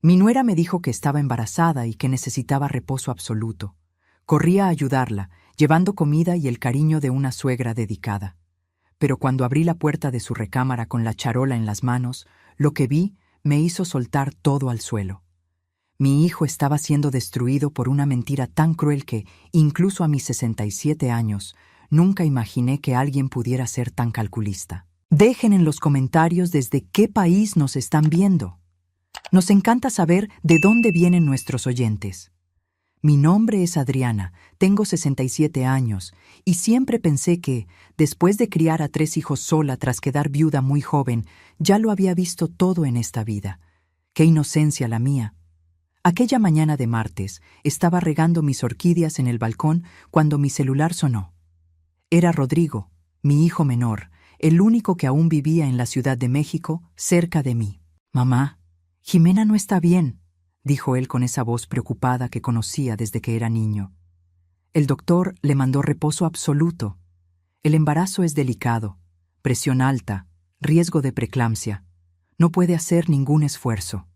Mi nuera me dijo que estaba embarazada y que necesitaba reposo absoluto. Corrí a ayudarla, llevando comida y el cariño de una suegra dedicada. Pero cuando abrí la puerta de su recámara con la charola en las manos, lo que vi me hizo soltar todo al suelo. Mi hijo estaba siendo destruido por una mentira tan cruel que, incluso a mis 67 años, nunca imaginé que alguien pudiera ser tan calculista. Dejen en los comentarios desde qué país nos están viendo. Nos encanta saber de dónde vienen nuestros oyentes. Mi nombre es Adriana, tengo 67 años y siempre pensé que, después de criar a 3 hijos sola tras quedar viuda muy joven, ya lo había visto todo en esta vida. ¡Qué inocencia la mía! Aquella mañana de martes estaba regando mis orquídeas en el balcón cuando mi celular sonó. Era Rodrigo, mi hijo menor, el único que aún vivía en la Ciudad de México, cerca de mí. «Mamá, Jimena no está bien», dijo él con esa voz preocupada que conocía desde que era niño. El doctor le mandó reposo absoluto. El embarazo es delicado, presión alta, riesgo de preeclampsia. No puede hacer ningún esfuerzo.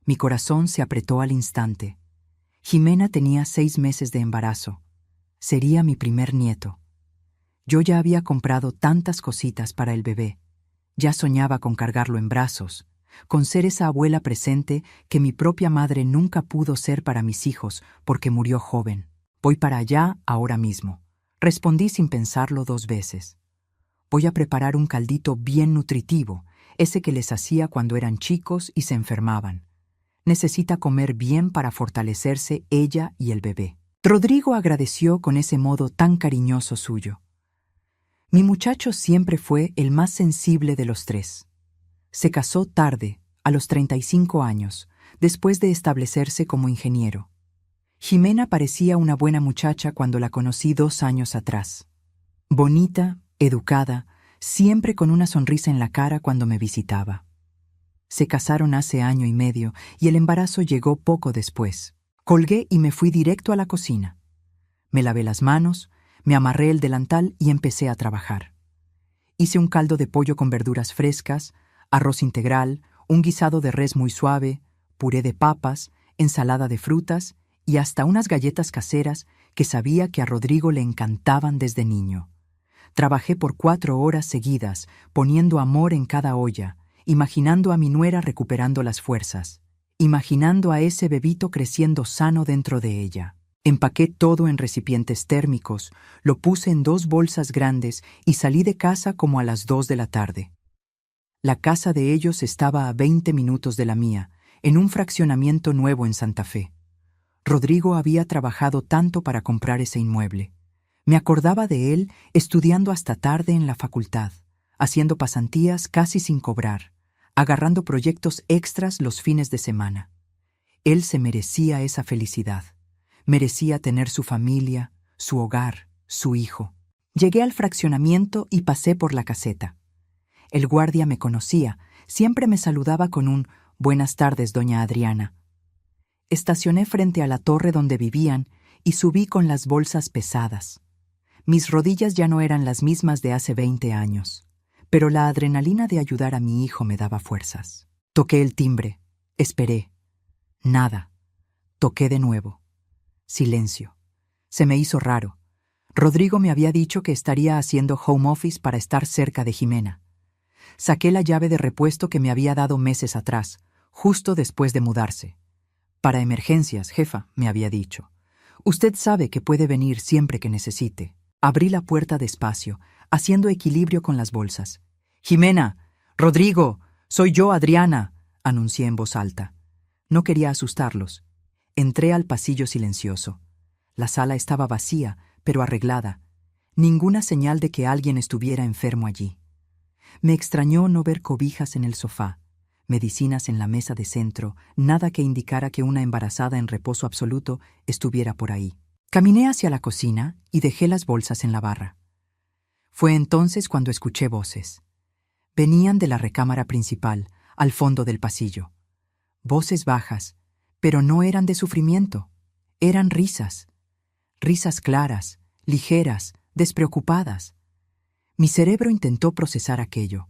Mi corazón se apretó al instante. Jimena tenía 6 meses de embarazo. Sería mi primer nieto. Yo ya había comprado tantas cositas para el bebé. Ya soñaba con cargarlo en brazos, con ser esa abuela presente que mi propia madre nunca pudo ser para mis hijos porque murió joven. «Voy para allá ahora mismo», respondí sin pensarlo 2 veces. «Voy a preparar un caldito bien nutritivo, ese que les hacía cuando eran chicos y se enfermaban. Necesita comer bien para fortalecerse ella y el bebé». Rodrigo agradeció con ese modo tan cariñoso suyo. Mi muchacho siempre fue el más sensible de los 3. Se casó tarde, a los 35 años, después de establecerse como ingeniero. Jimena parecía una buena muchacha cuando la conocí 2 años atrás. Bonita, educada, siempre con una sonrisa en la cara cuando me visitaba. Se casaron hace 1 año y medio y el embarazo llegó poco después. Colgué y me fui directo a la cocina. Me lavé las manos, me amarré el delantal y empecé a trabajar. Hice un caldo de pollo con verduras frescas, arroz integral, un guisado de res muy suave, puré de papas, ensalada de frutas y hasta unas galletas caseras que sabía que a Rodrigo le encantaban desde niño. Trabajé por 4 horas seguidas, poniendo amor en cada olla, imaginando a mi nuera recuperando las fuerzas, imaginando a ese bebito creciendo sano dentro de ella. Empaqué todo en recipientes térmicos, lo puse en 2 bolsas grandes y salí de casa como a las 2 de la tarde. La casa de ellos estaba a 20 minutos de la mía, en un fraccionamiento nuevo en Santa Fe. Rodrigo había trabajado tanto para comprar ese inmueble. Me acordaba de él estudiando hasta tarde en la facultad, haciendo pasantías casi sin cobrar, agarrando proyectos extras los fines de semana. Él se merecía esa felicidad. Merecía tener su familia, su hogar, su hijo. Llegué al fraccionamiento y pasé por la caseta. El guardia me conocía, siempre me saludaba con un «Buenas tardes, doña Adriana». Estacioné frente a la torre donde vivían y subí con las bolsas pesadas. Mis rodillas ya no eran las mismas de hace 20 años, pero la adrenalina de ayudar a mi hijo me daba fuerzas. Toqué el timbre, esperé. Nada. Toqué de nuevo. Silencio. Se me hizo raro. Rodrigo me había dicho que estaría haciendo home office para estar cerca de Jimena. Saqué la llave de repuesto que me había dado meses atrás, justo después de mudarse. «Para emergencias, jefa», me había dicho. «Usted sabe que puede venir siempre que necesite». Abrí la puerta despacio, haciendo equilibrio con las bolsas. «Jimena, Rodrigo, soy yo, Adriana», anuncié en voz alta. No quería asustarlos. Entré al pasillo silencioso. La sala estaba vacía, pero arreglada. Ninguna señal de que alguien estuviera enfermo allí. Me extrañó no ver cobijas en el sofá, medicinas en la mesa de centro, nada que indicara que una embarazada en reposo absoluto estuviera por ahí. Caminé hacia la cocina y dejé las bolsas en la barra. Fue entonces cuando escuché voces. Venían de la recámara principal, al fondo del pasillo. Voces bajas, pero no eran de sufrimiento. Eran risas. Risas claras, ligeras, despreocupadas. Mi cerebro intentó procesar aquello.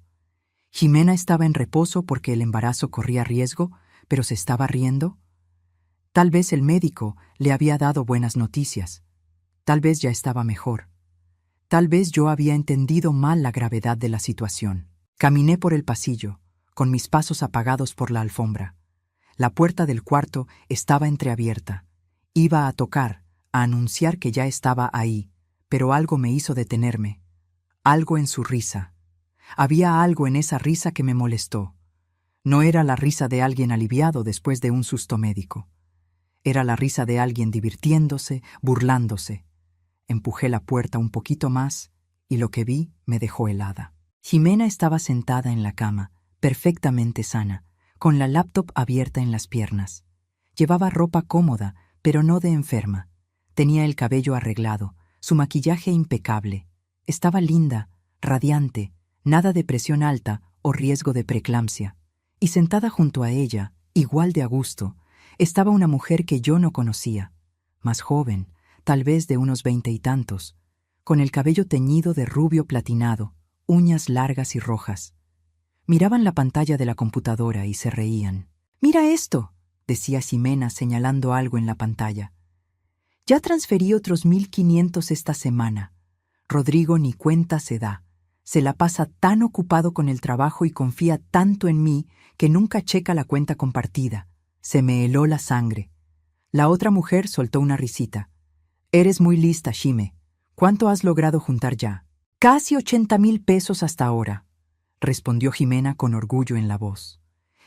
Jimena estaba en reposo porque el embarazo corría riesgo, ¿Pero se estaba riendo? Tal vez el médico le había dado buenas noticias. Tal vez ya estaba mejor. Tal vez yo había entendido mal la gravedad de la situación. Caminé por el pasillo, con mis pasos apagados por la alfombra. La puerta del cuarto estaba entreabierta. Iba a tocar, a anunciar que ya estaba ahí, pero algo me hizo detenerme. Algo en su risa. Había algo en esa risa que me molestó. No era la risa de alguien aliviado después de un susto médico. Era la risa de alguien divirtiéndose, burlándose. Empujé la puerta un poquito más y lo que vi me dejó helada. Jimena estaba sentada en la cama, perfectamente sana, con la laptop abierta en las piernas. Llevaba ropa cómoda, pero no de enferma. Tenía el cabello arreglado, su maquillaje impecable. Estaba linda, radiante, nada de presión alta o riesgo de preeclampsia. Y sentada junto a ella, igual de a gusto, estaba una mujer que yo no conocía, más joven, tal vez de unos 20 y tantos, con el cabello teñido de rubio platinado, uñas largas y rojas. Miraban la pantalla de la computadora y se reían. «Mira esto», decía Ximena señalando algo en la pantalla. «Ya transferí otros 1.500 esta semana. Rodrigo ni cuenta se da. Se la pasa tan ocupado con el trabajo y confía tanto en mí que nunca checa la cuenta compartida. Se me heló la sangre». La otra mujer soltó una risita. «Eres muy lista, Xime. ¿Cuánto has logrado juntar ya?» «Casi 80,000 pesos hasta ahora», respondió Ximena con orgullo en la voz.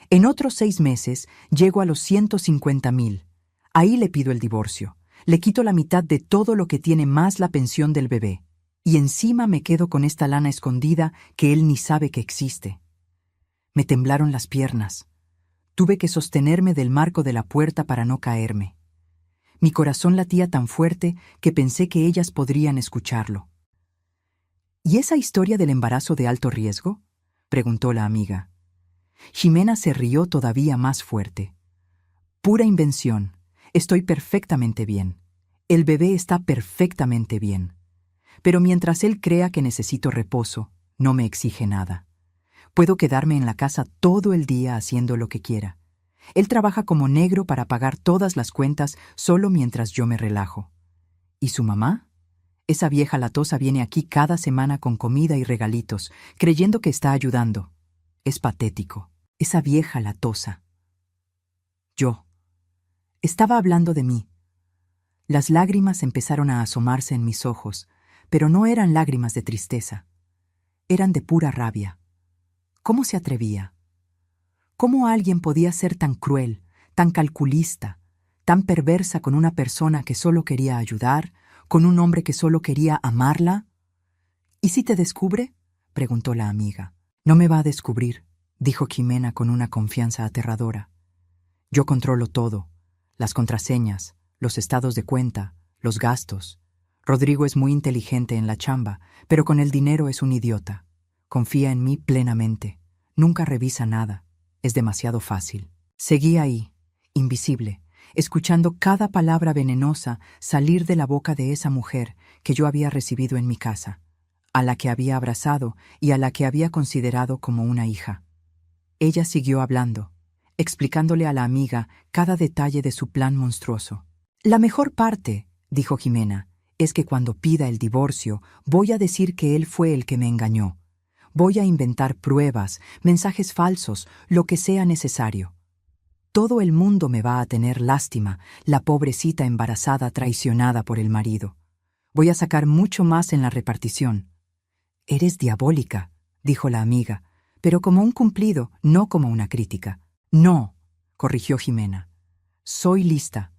«En otros 6 meses llego a los 150,000. Ahí le pido el divorcio. Le quito la mitad de todo lo que tiene más la pensión del bebé. Y encima me quedo con esta lana escondida que él ni sabe que existe». Me temblaron las piernas. Tuve que sostenerme del marco de la puerta para no caerme. Mi corazón latía tan fuerte que pensé que ellas podrían escucharlo. «¿Y esa historia del embarazo de alto riesgo?», preguntó la amiga. Ximena se rió todavía más fuerte. «Pura invención. Estoy perfectamente bien. El bebé está perfectamente bien. Pero mientras él crea que necesito reposo, no me exige nada. Puedo quedarme en la casa todo el día haciendo lo que quiera. Él trabaja como negro para pagar todas las cuentas solo mientras yo me relajo. ¿Y su mamá? Esa vieja latosa viene aquí cada semana con comida y regalitos, creyendo que está ayudando. Es patético. Esa vieja latosa». Yo. Estaba hablando de mí. Las lágrimas empezaron a asomarse en mis ojos, pero no eran lágrimas de tristeza. Eran de pura rabia. ¿Cómo se atrevía? ¿Cómo alguien podía ser tan cruel, tan calculista, tan perversa con una persona que solo quería ayudar, con un hombre que solo quería amarla? «¿Y si te descubre?», preguntó la amiga. «No me va a descubrir», dijo Ximena con una confianza aterradora. «Yo controlo todo, las contraseñas, los estados de cuenta, los gastos. Rodrigo es muy inteligente en la chamba, pero con el dinero es un idiota. Confía en mí plenamente. Nunca revisa nada. Es demasiado fácil». Seguí ahí, invisible, escuchando cada palabra venenosa salir de la boca de esa mujer que yo había recibido en mi casa, a la que había abrazado y a la que había considerado como una hija. Ella siguió hablando, explicándole a la amiga cada detalle de su plan monstruoso. «La mejor parte», dijo Ximena, «es que cuando pida el divorcio voy a decir que él fue el que me engañó. Voy a inventar pruebas, mensajes falsos, lo que sea necesario. Todo el mundo me va a tener lástima, la pobrecita embarazada traicionada por el marido. Voy a sacar mucho más en la repartición». «Eres diabólica», dijo la amiga, pero como un cumplido, no como una crítica. «No», corrigió Ximena. «Soy lista.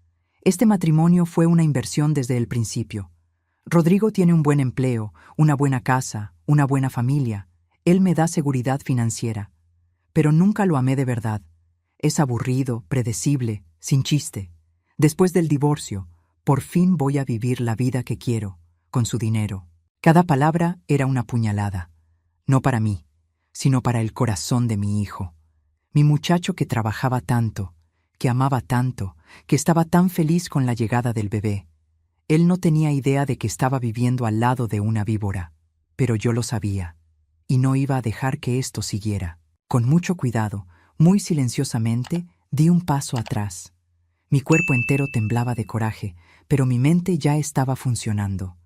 Este matrimonio fue una inversión desde el principio. Rodrigo tiene un buen empleo, una buena casa, una buena familia. Él me da seguridad financiera. Pero nunca lo amé de verdad. Es aburrido, predecible, sin chiste. Después del divorcio, por fin voy a vivir la vida que quiero, con su dinero». Cada palabra era una puñalada. No para mí, sino para el corazón de mi hijo. Mi muchacho que trabajaba tanto, que amaba tanto, que estaba tan feliz con la llegada del bebé. Él no tenía idea de que estaba viviendo al lado de una víbora, pero yo lo sabía, y no iba a dejar que esto siguiera. Con mucho cuidado, muy silenciosamente, Di un paso atrás. Mi cuerpo entero temblaba de coraje, pero mi mente ya estaba funcionando.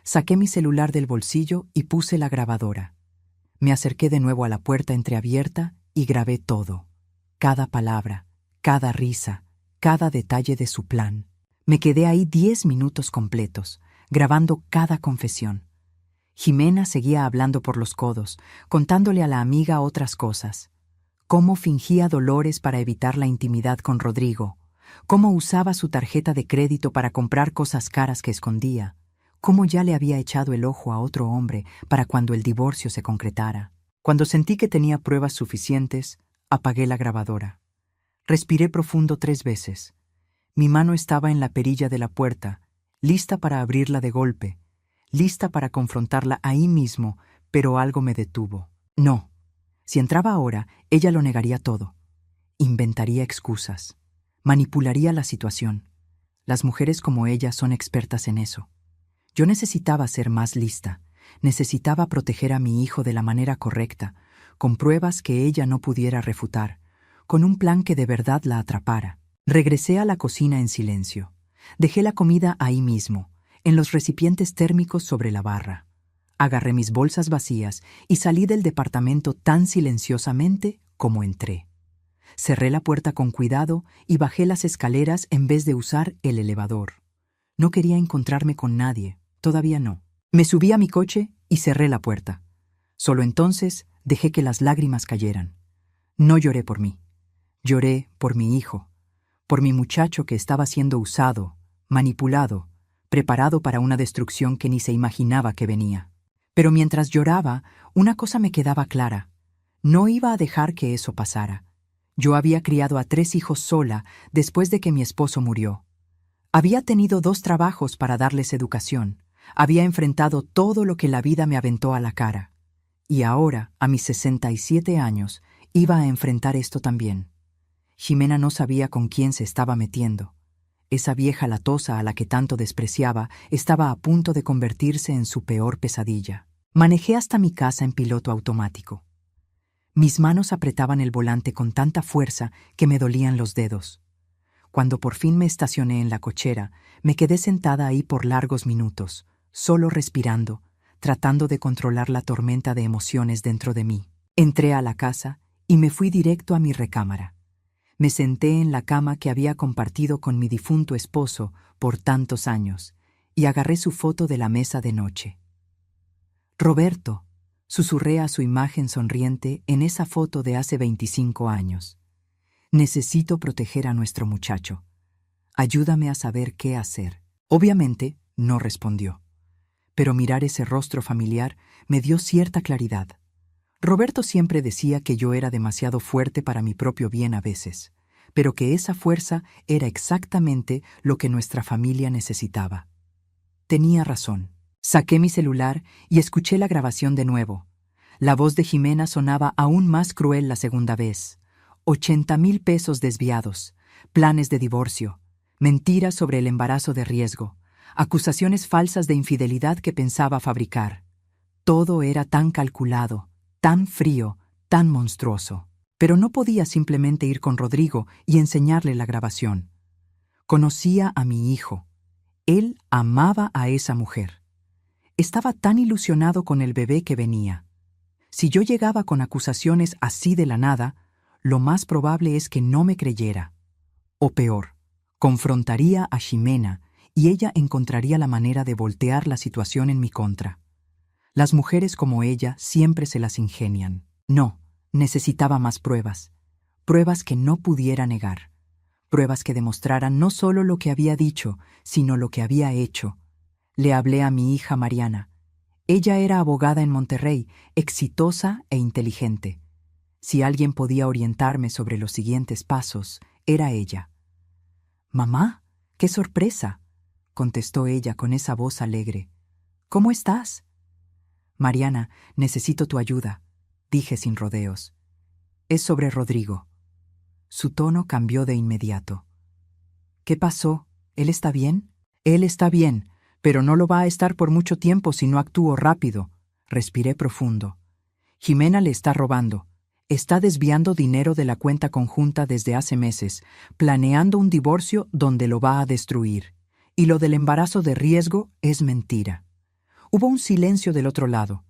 Saqué mi celular del bolsillo y puse la grabadora. Me acerqué de nuevo a la puerta entreabierta y grabé todo. Cada palabra, cada risa, cada detalle de su plan. Me quedé ahí 10 minutos completos, grabando cada confesión. Jimena seguía hablando por los codos, contándole a la amiga otras cosas. Cómo fingía dolores para evitar la intimidad con Rodrigo, cómo usaba su tarjeta de crédito para comprar cosas caras que escondía, cómo ya le había echado el ojo a otro hombre para cuando el divorcio se concretara. Cuando sentí que tenía pruebas suficientes, apagué la grabadora. Respiré profundo 3 veces. Mi mano estaba en la perilla de la puerta, lista para abrirla de golpe, lista para confrontarla ahí mismo, pero algo me detuvo. No. Si entraba ahora, ella lo negaría todo. Inventaría excusas. Manipularía la situación. Las mujeres como ella son expertas en eso. Yo necesitaba ser más lista. Necesitaba proteger a mi hijo de la manera correcta, con pruebas que ella no pudiera refutar, con un plan que de verdad la atrapara. Regresé a la cocina en silencio. Dejé la comida ahí mismo, en los recipientes térmicos sobre la barra. Agarré mis bolsas vacías y salí del departamento tan silenciosamente como entré. Cerré la puerta con cuidado y bajé las escaleras en vez de usar el elevador. No quería encontrarme con nadie, todavía no. Me subí a mi coche y cerré la puerta. Solo entonces dejé que las lágrimas cayeran. No lloré por mí. Lloré por mi hijo, por mi muchacho que estaba siendo usado, manipulado, preparado para una destrucción que ni se imaginaba que venía. Pero mientras lloraba, una cosa me quedaba clara. No iba a dejar que eso pasara. Yo había criado a 3 hijos sola después de que mi esposo murió. Había tenido 2 trabajos para darles educación. Había enfrentado todo lo que la vida me aventó a la cara. Y ahora, a mis 67 años, iba a enfrentar esto también. Jimena no sabía con quién se estaba metiendo. Esa vieja latosa a la que tanto despreciaba estaba a punto de convertirse en su peor pesadilla. Manejé hasta mi casa en piloto automático. Mis manos apretaban el volante con tanta fuerza que me dolían los dedos. Cuando por fin me estacioné en la cochera, me quedé sentada ahí por largos minutos, solo respirando, tratando de controlar la tormenta de emociones dentro de mí. Entré a la casa y me fui directo a mi recámara. Me senté en la cama que había compartido con mi difunto esposo por tantos años y agarré su foto de la mesa de noche. Roberto, susurré a su imagen sonriente en esa foto de hace 25 años. Necesito proteger a nuestro muchacho. Ayúdame a saber qué hacer. Obviamente, no respondió. Pero mirar ese rostro familiar me dio cierta claridad. Roberto siempre decía que yo era demasiado fuerte para mi propio bien a veces, pero que esa fuerza era exactamente lo que nuestra familia necesitaba. Tenía razón. Saqué mi celular y escuché la grabación de nuevo. La voz de Jimena sonaba aún más cruel la segunda vez. 80,000 pesos desviados, planes de divorcio, mentiras sobre el embarazo de riesgo, acusaciones falsas de infidelidad que pensaba fabricar. Todo era tan calculado, tan frío, tan monstruoso. Pero no podía simplemente ir con Rodrigo y enseñarle la grabación. Conocía a mi hijo. Él amaba a esa mujer. Estaba tan ilusionado con el bebé que venía. Si yo llegaba con acusaciones así de la nada, lo más probable es que no me creyera. O peor, confrontaría a Ximena y ella encontraría la manera de voltear la situación en mi contra. Las mujeres como ella siempre se las ingenian. No, necesitaba más pruebas. Pruebas que no pudiera negar. Pruebas que demostraran no solo lo que había dicho, sino lo que había hecho. Le hablé a mi hija Mariana. Ella era abogada en Monterrey, exitosa e inteligente. Si alguien podía orientarme sobre los siguientes pasos, era ella. «Mamá, qué sorpresa», contestó ella con esa voz alegre. «¿Cómo estás?» «Mariana, necesito tu ayuda», dije sin rodeos. «Es sobre Rodrigo». Su tono cambió de inmediato. «¿Qué pasó? ¿Él está bien?» «Él está bien, pero no lo va a estar por mucho tiempo si no actúo rápido», respiré profundo. «Jimena le está robando. Está desviando dinero de la cuenta conjunta desde hace meses, planeando un divorcio donde lo va a destruir. Y lo del embarazo de riesgo es mentira. Hubo un silencio del otro lado.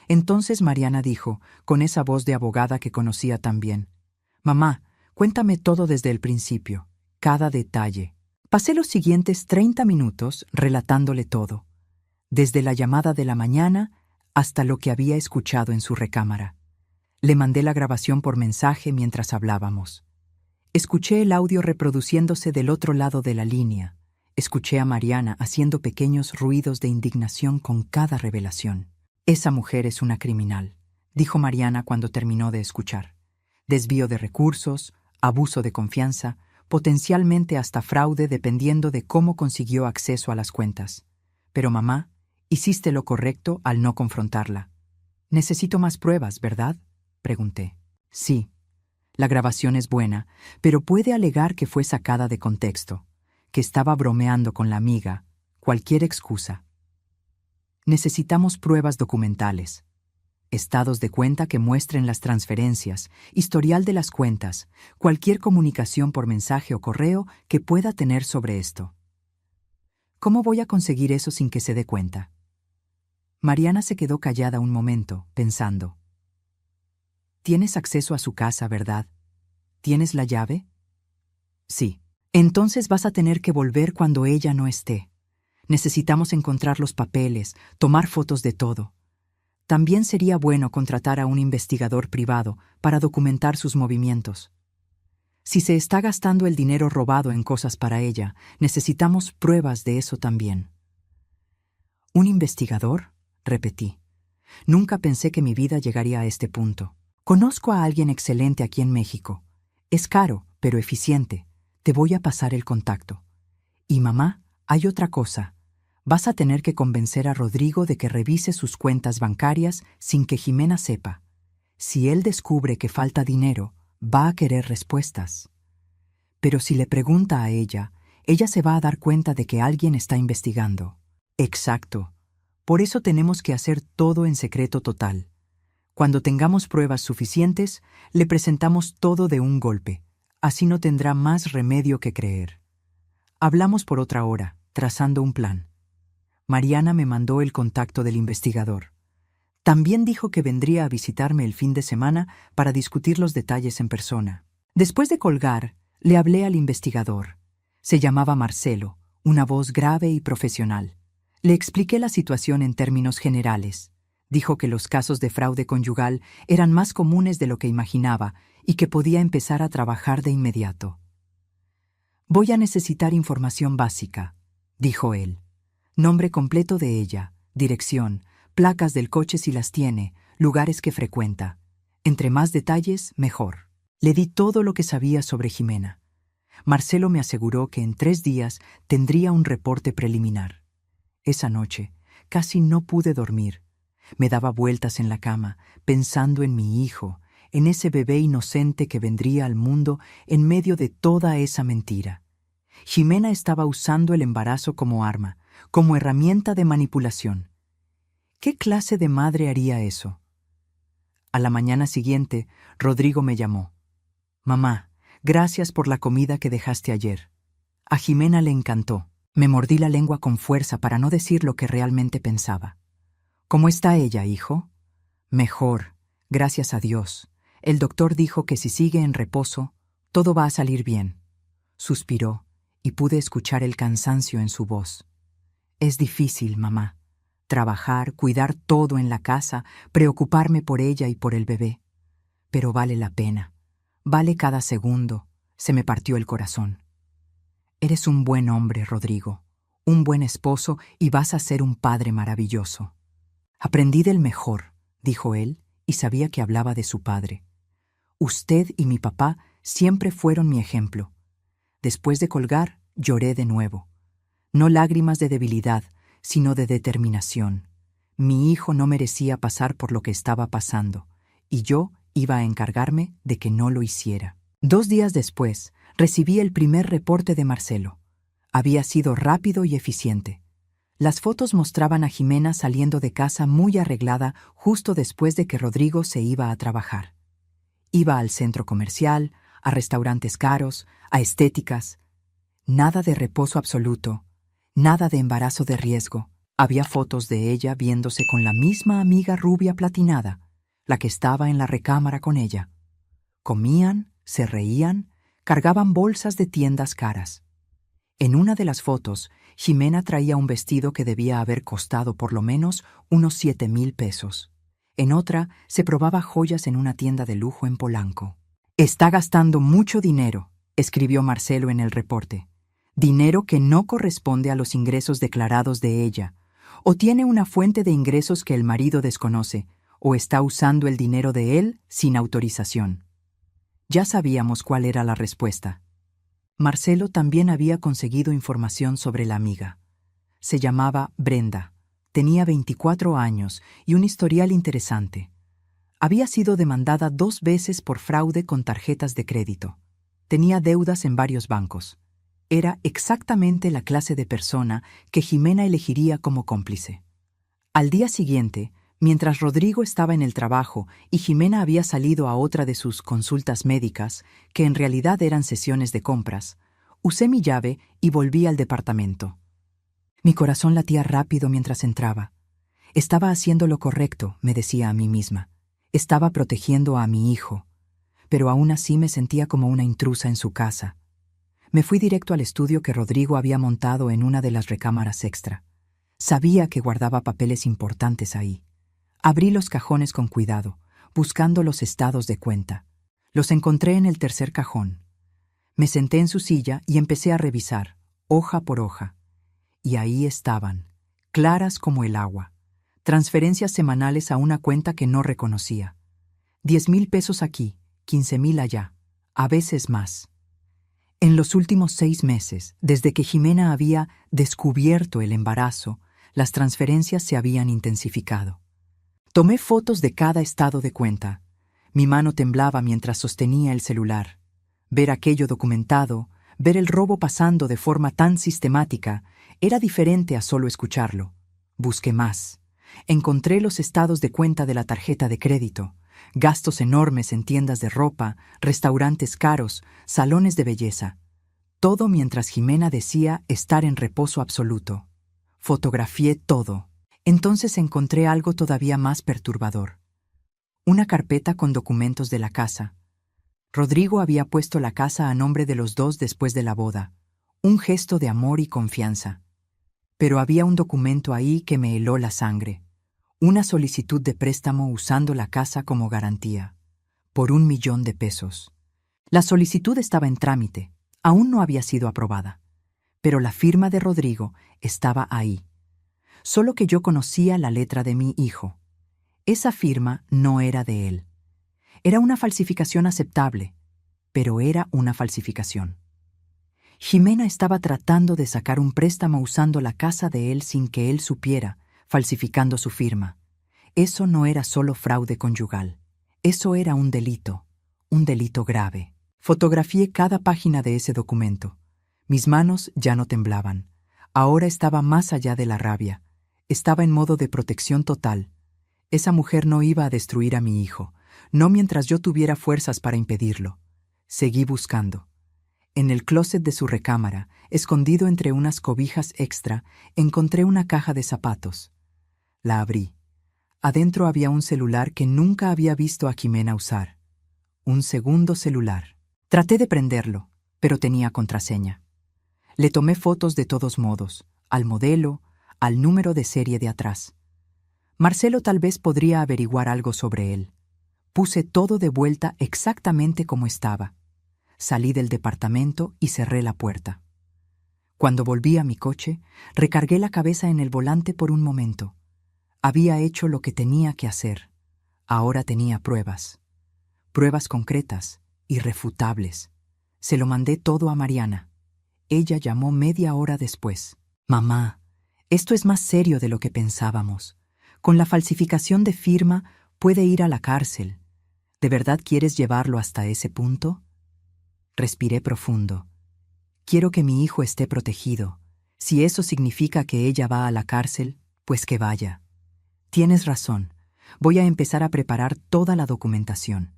Entonces Mariana dijo, con esa voz de abogada que conocía tan bien: «Mamá, cuéntame todo desde el principio, cada detalle». Pasé los siguientes 30 minutos relatándole todo, desde la llamada de la mañana hasta lo que había escuchado en su recámara. Le mandé la grabación por mensaje mientras hablábamos. Escuché el audio reproduciéndose del otro lado de la línea. Escuché a Mariana haciendo pequeños ruidos de indignación con cada revelación. «Esa mujer es una criminal», dijo Mariana cuando terminó de escuchar. «Desvío de recursos, abuso de confianza, potencialmente hasta fraude dependiendo de cómo consiguió acceso a las cuentas. Pero mamá, hiciste lo correcto al no confrontarla». «Necesito más pruebas, ¿verdad?», pregunté. «Sí. La grabación es buena, pero puede alegar que fue sacada de contexto, que estaba bromeando con la amiga, cualquier excusa. Necesitamos pruebas documentales, estados de cuenta que muestren las transferencias, historial de las cuentas, cualquier comunicación por mensaje o correo que pueda tener sobre esto». «¿Cómo voy a conseguir eso sin que se dé cuenta?». Mariana se quedó callada un momento, pensando. «Tienes acceso a su casa, ¿verdad? ¿Tienes la llave?». «Sí». «Entonces vas a tener que volver cuando ella no esté. Necesitamos encontrar los papeles, tomar fotos de todo. También sería bueno contratar a un investigador privado para documentar sus movimientos. Si se está gastando el dinero robado en cosas para ella, necesitamos pruebas de eso también». «¿Un investigador?», repetí. Nunca pensé que mi vida llegaría a este punto. «Conozco a alguien excelente aquí en México. Es caro, pero eficiente. Te voy a pasar el contacto. Y mamá, hay otra cosa. Vas a tener que convencer a Rodrigo de que revise sus cuentas bancarias sin que Jimena sepa. Si él descubre que falta dinero, va a querer respuestas. Pero si le pregunta a ella se va a dar cuenta de que alguien está investigando». «Exacto. Por eso tenemos que hacer todo en secreto total. Cuando tengamos pruebas suficientes, le presentamos todo de un golpe. Así no tendrá más remedio que creer». Hablamos por otra hora, trazando un plan. Mariana me mandó el contacto del investigador. También dijo que vendría a visitarme el fin de semana para discutir los detalles en persona. Después de colgar, le hablé al investigador. Se llamaba Marcelo, una voz grave y profesional. Le expliqué la situación en términos generales. Dijo que los casos de fraude conyugal eran más comunes de lo que imaginaba y que podía empezar a trabajar de inmediato. «Voy a necesitar información básica», dijo él. «Nombre completo de ella, dirección, placas del coche si las tiene, lugares que frecuenta. Entre más detalles, mejor». Le di todo lo que sabía sobre Jimena. Marcelo me aseguró que en 3 días tendría un reporte preliminar. Esa noche casi no pude dormir. Me daba vueltas en la cama, pensando en mi hijo, en ese bebé inocente que vendría al mundo en medio de toda esa mentira. Jimena estaba usando el embarazo como arma, como herramienta de manipulación. ¿Qué clase de madre haría eso? A la mañana siguiente, Rodrigo me llamó. «Mamá, gracias por la comida que dejaste ayer. A Jimena le encantó». Me mordí la lengua con fuerza para no decir lo que realmente pensaba. «¿Cómo está ella, hijo?». «Mejor, gracias a Dios. El doctor dijo que si sigue en reposo, todo va a salir bien». Suspiró y pude escuchar el cansancio en su voz. «Es difícil, mamá. Trabajar, cuidar todo en la casa, preocuparme por ella y por el bebé. Pero vale la pena. Vale cada segundo». Se me partió el corazón. «Eres un buen hombre, Rodrigo, un buen esposo y vas a ser un padre maravilloso». «Aprendí del mejor», dijo él, y sabía que hablaba de su padre. «Usted y mi papá siempre fueron mi ejemplo». Después de colgar, lloré de nuevo. No lágrimas de debilidad, sino de determinación. Mi hijo no merecía pasar por lo que estaba pasando, y yo iba a encargarme de que no lo hiciera. 2 días después, recibí el primer reporte de Marcelo. Había sido rápido y eficiente. Las fotos mostraban a Jimena saliendo de casa muy arreglada justo después de que Rodrigo se iba a trabajar. Iba al centro comercial, a restaurantes caros, a estéticas. Nada de reposo absoluto, nada de embarazo de riesgo. Había fotos de ella viéndose con la misma amiga rubia platinada, la que estaba en la recámara con ella. Comían, se reían, cargaban bolsas de tiendas caras. En una de las fotos, Ximena traía un vestido que debía haber costado por lo menos unos 7,000 pesos. En otra, se probaba joyas en una tienda de lujo en Polanco. «Está gastando mucho dinero», escribió Marcelo en el reporte. «Dinero que no corresponde a los ingresos declarados de ella, o tiene una fuente de ingresos que el marido desconoce, o está usando el dinero de él sin autorización». Ya sabíamos cuál era la respuesta. Marcelo también había conseguido información sobre la amiga. Se llamaba Brenda, tenía 24 años y un historial interesante. Había sido demandada 2 veces por fraude con tarjetas de crédito. Tenía deudas en varios bancos. Era exactamente la clase de persona que Ximena elegiría como cómplice. Al día siguiente, mientras Rodrigo estaba en el trabajo y Ximena había salido a otra de sus consultas médicas, que en realidad eran sesiones de compras, usé mi llave y volví al departamento. Mi corazón latía rápido mientras entraba. Estaba haciendo lo correcto, me decía a mí misma. Estaba protegiendo a mi hijo, pero aún así me sentía como una intrusa en su casa. Me fui directo al estudio que Rodrigo había montado en una de las recámaras extra. Sabía que guardaba papeles importantes ahí. Abrí los cajones con cuidado, buscando los estados de cuenta. Los encontré en el tercer cajón. Me senté en su silla y empecé a revisar, hoja por hoja. Y ahí estaban, claras como el agua. Transferencias semanales a una cuenta que no reconocía. 10,000 pesos aquí, 15,000 allá, a veces más. En los últimos 6 meses, desde que Ximena había descubierto el embarazo, las transferencias se habían intensificado. Tomé fotos de cada estado de cuenta. Mi mano temblaba mientras sostenía el celular. Ver aquello documentado, ver el robo pasando de forma tan sistemática, era diferente a solo escucharlo. Busqué más. Encontré los estados de cuenta de la tarjeta de crédito, gastos enormes en tiendas de ropa, restaurantes caros, salones de belleza. Todo mientras Ximena decía estar en reposo absoluto. Fotografié todo. Entonces encontré algo todavía más perturbador. Una carpeta con documentos de la casa. Rodrigo había puesto la casa a nombre de los dos después de la boda, un gesto de amor y confianza. Pero había un documento ahí que me heló la sangre. Una solicitud de préstamo usando la casa como garantía, por 1,000,000 de pesos. La solicitud estaba en trámite, aún no había sido aprobada, pero la firma de Rodrigo estaba ahí. Solo que yo conocía la letra de mi hijo. Esa firma no era de él. Era una falsificación aceptable, pero era una falsificación. Ximena estaba tratando de sacar un préstamo usando la casa de él sin que él supiera, falsificando su firma. Eso no era solo fraude conyugal. Eso era un delito grave. Fotografié cada página de ese documento. Mis manos ya no temblaban. Ahora estaba más allá de la rabia. Estaba en modo de protección total. Esa mujer no iba a destruir a mi hijo, no mientras yo tuviera fuerzas para impedirlo. Seguí buscando. En el closet de su recámara, escondido entre unas cobijas extra, encontré una caja de zapatos. La abrí. Adentro había un celular que nunca había visto a Ximena usar. Un segundo celular. Traté de prenderlo, pero tenía contraseña. Le tomé fotos de todos modos, al modelo, al número de serie de atrás. Marcelo tal vez podría averiguar algo sobre él. Puse todo de vuelta exactamente como estaba. Salí del departamento y cerré la puerta. Cuando volví a mi coche, recargué la cabeza en el volante por un momento. Había hecho lo que tenía que hacer. Ahora tenía pruebas. Pruebas concretas, irrefutables. Se lo mandé todo a Mariana. Ella llamó media hora después. «Mamá, esto es más serio de lo que pensábamos. Con la falsificación de firma puede ir a la cárcel. ¿De verdad quieres llevarlo hasta ese punto?» Respiré profundo. Quiero que mi hijo esté protegido. Si eso significa que ella va a la cárcel, pues que vaya. Tienes razón. Voy a empezar a preparar toda la documentación.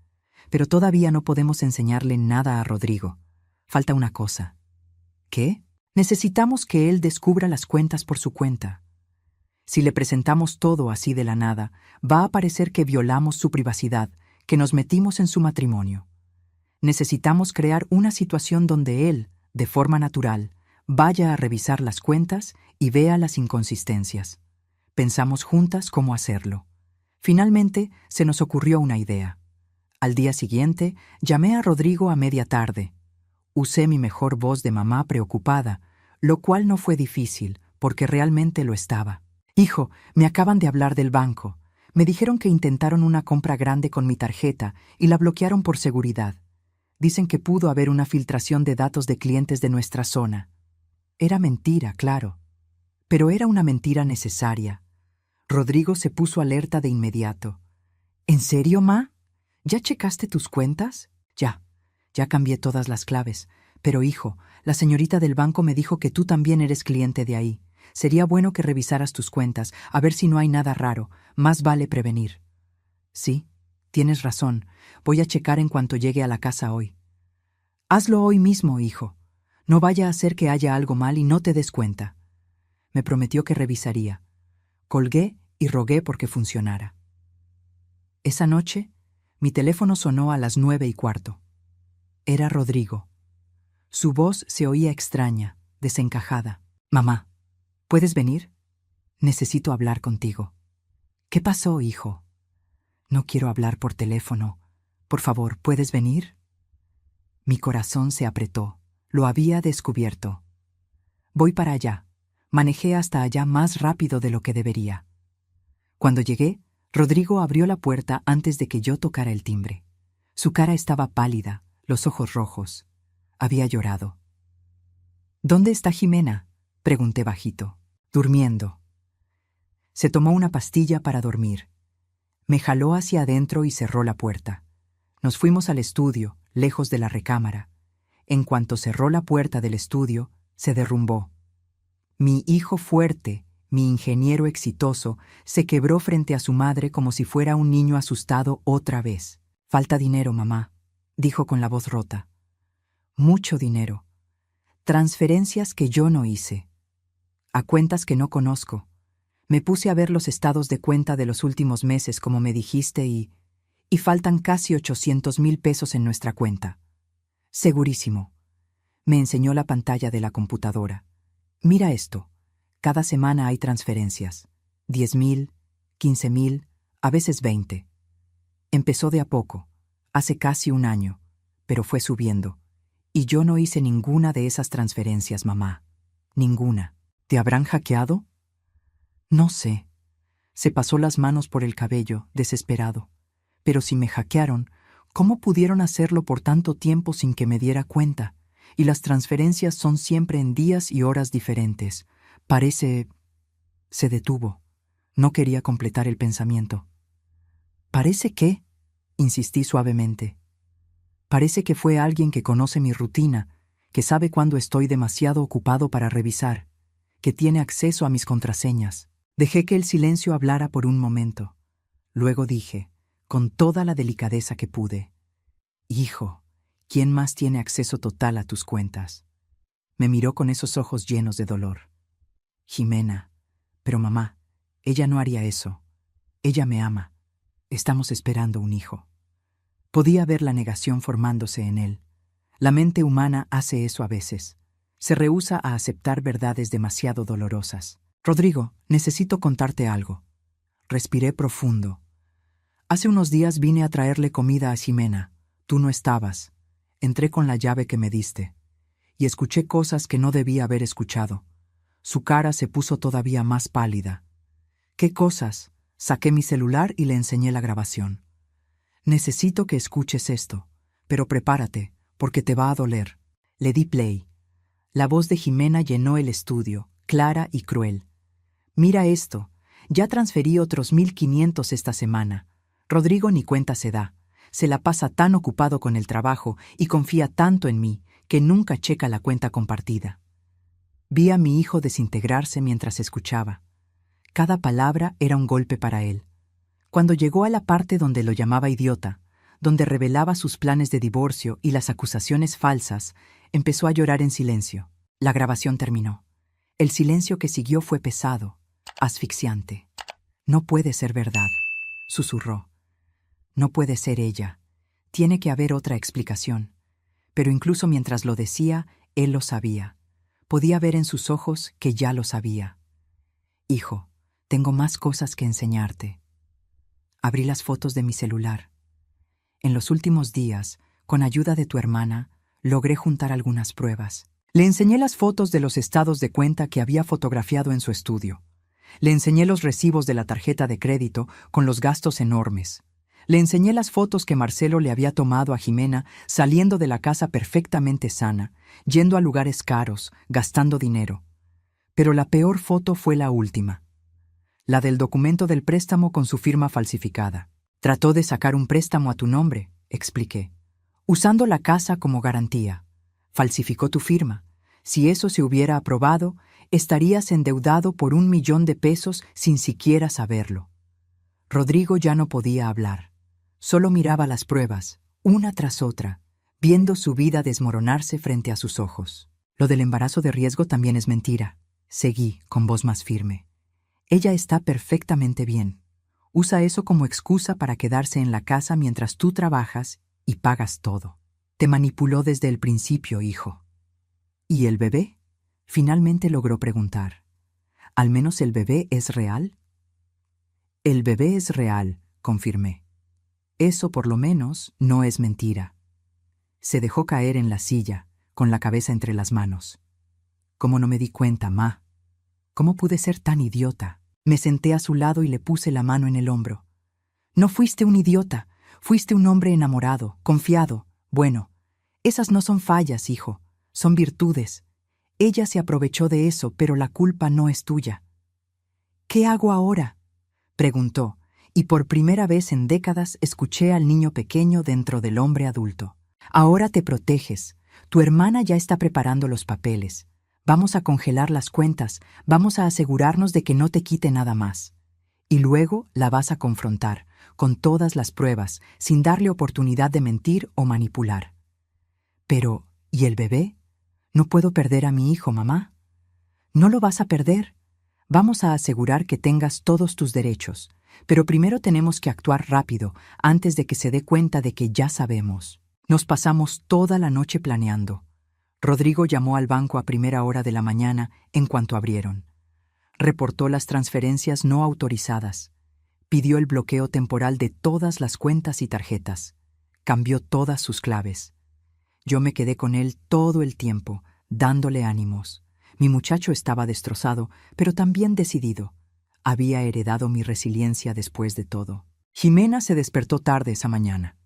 pero todavía no podemos enseñarle nada a Rodrigo. Falta una cosa. ¿Qué? Necesitamos que él descubra las cuentas por su cuenta. Si le presentamos todo así de la nada, va a parecer que violamos su privacidad, que nos metimos en su matrimonio. Necesitamos crear una situación donde él, de forma natural, vaya a revisar las cuentas y vea las inconsistencias. Pensamos juntas cómo hacerlo. Finalmente, se nos ocurrió una idea. Al día siguiente, llamé a Rodrigo a media tarde. Usé mi mejor voz de mamá preocupada, lo cual no fue difícil, porque realmente lo estaba. Hijo, me acaban de hablar del banco. Me dijeron que intentaron una compra grande con mi tarjeta y la bloquearon por seguridad. Dicen que pudo haber una filtración de datos de clientes de nuestra zona. Era mentira, claro. Pero era una mentira necesaria. Rodrigo se puso alerta de inmediato. ¿En serio, ma? ¿Ya checaste tus cuentas? Ya cambié todas las claves. Pero, hijo, la señorita del banco me dijo que tú también eres cliente de ahí. Sería bueno que revisaras tus cuentas, a ver si no hay nada raro. Más vale prevenir. Sí, tienes razón. Voy a checar en cuanto llegue a la casa hoy. Hazlo hoy mismo, hijo. No vaya a ser que haya algo mal y no te des cuenta. Me prometió que revisaría. Colgué y rogué porque funcionara. Esa noche, mi teléfono sonó a las 9:15. Era Rodrigo. Su voz se oía extraña, desencajada. Mamá, ¿puedes venir? Necesito hablar contigo. ¿Qué pasó, hijo? No quiero hablar por teléfono. Por favor, ¿puedes venir? Mi corazón se apretó. Lo había descubierto. Voy para allá. Manejé hasta allá más rápido de lo que debería. Cuando llegué, Rodrigo abrió la puerta antes de que yo tocara el timbre. Su cara estaba pálida, los ojos rojos. Había llorado. ¿Dónde está Jimena?, pregunté bajito. Durmiendo. Se tomó una pastilla para dormir. Me jaló hacia adentro y cerró la puerta. Nos fuimos al estudio, lejos de la recámara. En cuanto cerró la puerta del estudio, se derrumbó. Mi hijo fuerte, mi ingeniero exitoso, se quebró frente a su madre como si fuera un niño asustado otra vez. Falta dinero, mamá, dijo con la voz rota. Mucho dinero. Transferencias que yo no hice. A cuentas que no conozco. Me puse a ver los estados de cuenta de los últimos meses, como me dijiste, y faltan casi 800,000 pesos en nuestra cuenta. Segurísimo. Me enseñó la pantalla de la computadora. Mira esto. Cada semana hay transferencias. 10,000, 15,000, a veces 20. Empezó de a poco, hace casi un año, pero fue subiendo. Y yo no hice ninguna de esas transferencias, mamá. Ninguna. ¿Te habrán hackeado? No sé. Se pasó las manos por el cabello, desesperado. Pero si me hackearon, ¿cómo pudieron hacerlo por tanto tiempo sin que me diera cuenta? Y las transferencias son siempre en días y horas diferentes. Parece... Se detuvo. No quería completar el pensamiento. ¿Parece qué?, insistí suavemente. Parece que fue alguien que conoce mi rutina, que sabe cuándo estoy demasiado ocupado para revisar, que tiene acceso a mis contraseñas. Dejé que el silencio hablara por un momento. Luego dije, con toda la delicadeza que pude: Hijo, ¿quién más tiene acceso total a tus cuentas? Me miró con esos ojos llenos de dolor. Jimena. Pero mamá, ella no haría eso. Ella me ama. Estamos esperando un hijo. Podía ver la negación formándose en él. La mente humana hace eso a veces. Se rehúsa a aceptar verdades demasiado dolorosas. Rodrigo, necesito contarte algo. Respiré profundo. Hace unos días vine a traerle comida a Jimena. Tú no estabas. Entré con la llave que me diste. Y escuché cosas que no debía haber escuchado. Su cara se puso todavía más pálida. ¿Qué cosas? Saqué mi celular y le enseñé la grabación. Necesito que escuches esto, pero prepárate, porque te va a doler. Le di play. La voz de Jimena llenó el estudio, clara y cruel. Mira esto. Ya transferí otros 1,500 esta semana. Rodrigo ni cuenta se da. Se la pasa tan ocupado con el trabajo y confía tanto en mí que nunca checa la cuenta compartida. Vi a mi hijo desintegrarse mientras escuchaba. Cada palabra era un golpe para él. Cuando llegó a la parte donde lo llamaba idiota, donde revelaba sus planes de divorcio y las acusaciones falsas, empezó a llorar en silencio. La grabación terminó. El silencio que siguió fue pesado, asfixiante. «No puede ser verdad», susurró. «No puede ser ella. Tiene que haber otra explicación». Pero incluso mientras lo decía, él lo sabía. Podía ver en sus ojos que ya lo sabía. «Hijo, tengo más cosas que enseñarte». Abrí las fotos de mi celular. En los últimos días, con ayuda de tu hermana, logré juntar algunas pruebas. Le enseñé las fotos de los estados de cuenta que había fotografiado en su estudio. Le enseñé los recibos de la tarjeta de crédito con los gastos enormes. Le enseñé las fotos que Marcelo le había tomado a Jimena saliendo de la casa perfectamente sana, yendo a lugares caros, gastando dinero. Pero la peor foto fue la última. La del documento del préstamo con su firma falsificada. «Trató de sacar un préstamo a tu nombre», expliqué, «usando la casa como garantía. Falsificó tu firma. Si eso se hubiera aprobado, estarías endeudado por 1 millón de pesos sin siquiera saberlo». Rodrigo ya no podía hablar. Solo miraba las pruebas, una tras otra, viendo su vida desmoronarse frente a sus ojos. «Lo del embarazo de riesgo también es mentira», seguí con voz más firme. «Ella está perfectamente bien. Usa eso como excusa para quedarse en la casa mientras tú trabajas y pagas todo. Te manipuló desde el principio, hijo». «¿Y el bebé?», finalmente logró preguntar. «¿Al menos el bebé es real?». «El bebé es real», confirmé. «Eso por lo menos no es mentira». Se dejó caer en la silla, con la cabeza entre las manos. «¿Cómo no me di cuenta, ma? ¿Cómo pude ser tan idiota?». Me senté a su lado y le puse la mano en el hombro. «No fuiste un idiota, fuiste un hombre enamorado, confiado. Bueno, esas no son fallas, hijo, son virtudes. Ella se aprovechó de eso, pero la culpa no es tuya». «¿Qué hago ahora?», preguntó, y por primera vez en décadas escuché al niño pequeño dentro del hombre adulto. «Ahora te proteges. Tu hermana ya está preparando los papeles. Vamos a congelar las cuentas, vamos a asegurarnos de que no te quite nada más. Y luego la vas a confrontar, con todas las pruebas, sin darle oportunidad de mentir o manipular». «Pero, ¿y el bebé? No puedo perder a mi hijo, mamá». «No lo vas a perder. Vamos a asegurar que tengas todos tus derechos, pero primero tenemos que actuar rápido, antes de que se dé cuenta de que ya sabemos». Nos pasamos toda la noche planeando. Rodrigo llamó al banco a primera hora de la mañana en cuanto abrieron. Reportó las transferencias no autorizadas. Pidió el bloqueo temporal de todas las cuentas y tarjetas. Cambió todas sus claves. Yo me quedé con él todo el tiempo, dándole ánimos. Mi muchacho estaba destrozado, pero también decidido. Había heredado mi resiliencia después de todo. Jimena se despertó tarde esa mañana.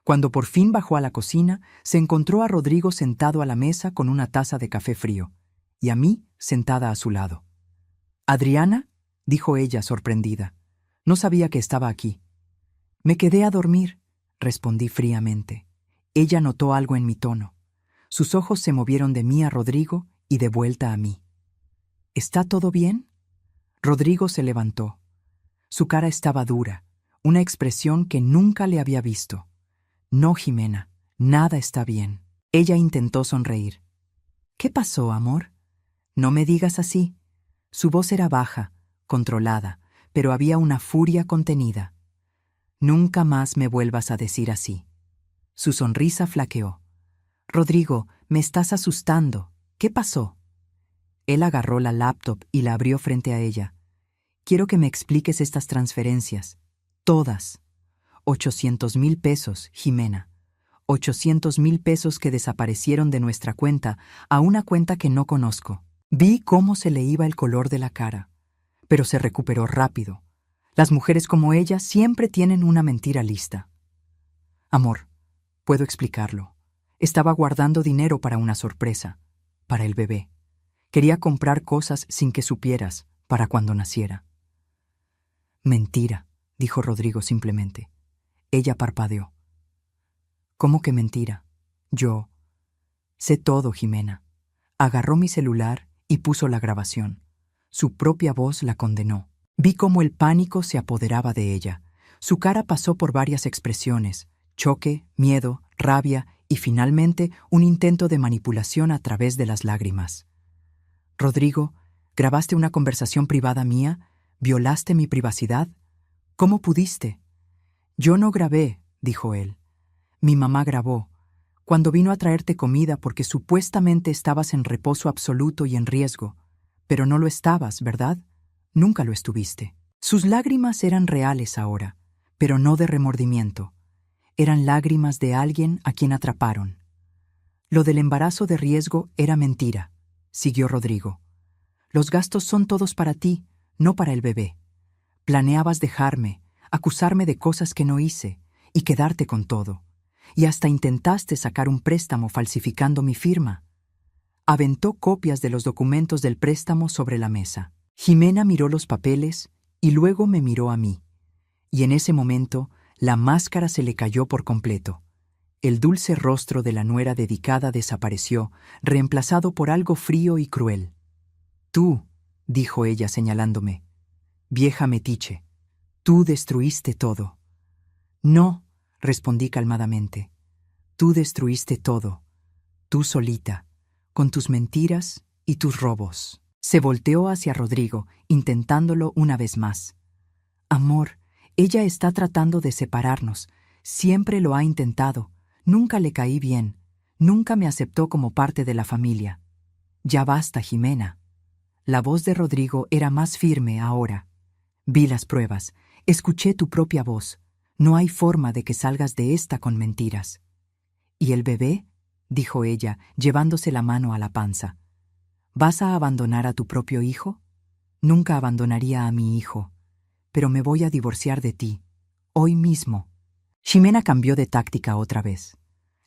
Cuando por fin bajó a la cocina, se encontró a Rodrigo sentado a la mesa con una taza de café frío, y a mí sentada a su lado. «¿Adriana?», dijo ella sorprendida. «No sabía que estaba aquí». «Me quedé a dormir», respondí fríamente. Ella notó algo en mi tono. Sus ojos se movieron de mí a Rodrigo y de vuelta a mí. «¿Está todo bien?». Rodrigo se levantó. Su cara estaba dura, una expresión que nunca le había visto. «No, Jimena, nada está bien». Ella intentó sonreír. «¿Qué pasó, amor?». «No me digas así». Su voz era baja, controlada, pero había una furia contenida. «Nunca más me vuelvas a decir así». Su sonrisa flaqueó. «Rodrigo, me estás asustando. ¿Qué pasó?». Él agarró la laptop y la abrió frente a ella. «Quiero que me expliques estas transferencias. Todas. 800,000 pesos, Jimena. 800,000 pesos que desaparecieron de nuestra cuenta a una cuenta que no conozco». Vi cómo se le iba el color de la cara, pero se recuperó rápido. Las mujeres como ella siempre tienen una mentira lista. «Amor, puedo explicarlo. Estaba guardando dinero para una sorpresa, para el bebé. Quería comprar cosas sin que supieras, para cuando naciera». «Mentira», dijo Rodrigo simplemente. Ella parpadeó. «¿Cómo que mentira? Yo sé todo, Jimena». Agarró mi celular y puso la grabación. Su propia voz la condenó. Vi cómo el pánico se apoderaba de ella. Su cara pasó por varias expresiones: choque, miedo, rabia y finalmente un intento de manipulación a través de las lágrimas. Rodrigo, ¿grabaste una conversación privada mía? ¿Violaste mi privacidad? ¿Cómo pudiste? Yo no grabé, dijo él. Mi mamá grabó, cuando vino a traerte comida porque supuestamente estabas en reposo absoluto y en riesgo, pero no lo estabas, ¿verdad? Nunca lo estuviste. Sus lágrimas eran reales ahora, pero no de remordimiento. Eran lágrimas de alguien a quien atraparon. Lo del embarazo de riesgo era mentira, siguió Rodrigo. Los gastos son todos para ti, no para el bebé. Planeabas dejarme, acusarme de cosas que no hice y quedarte con todo. Y hasta intentaste sacar un préstamo falsificando mi firma. Aventó copias de los documentos del préstamo sobre la mesa. Jimena miró los papeles y luego me miró a mí. Y en ese momento, la máscara se le cayó por completo. El dulce rostro de la nuera dedicada desapareció, reemplazado por algo frío y cruel. Tú, dijo ella señalándome, vieja metiche, tú destruiste todo. No, respondí calmadamente. Tú destruiste todo, tú solita, con tus mentiras y tus robos. Se volteó hacia Rodrigo, intentándolo una vez más. Amor, ella está tratando de separarnos. Siempre lo ha intentado. Nunca le caí bien. Nunca me aceptó como parte de la familia. Ya basta, Jimena. La voz de Rodrigo era más firme ahora. Vi las pruebas. Escuché tu propia voz. No hay forma de que salgas de esta con mentiras. ¿Y el bebé? Dijo ella, llevándose la mano a la panza. ¿Vas a abandonar a tu propio hijo? Nunca abandonaría a mi hijo. Pero me voy a divorciar de ti. Hoy mismo. Ximena cambió de táctica otra vez.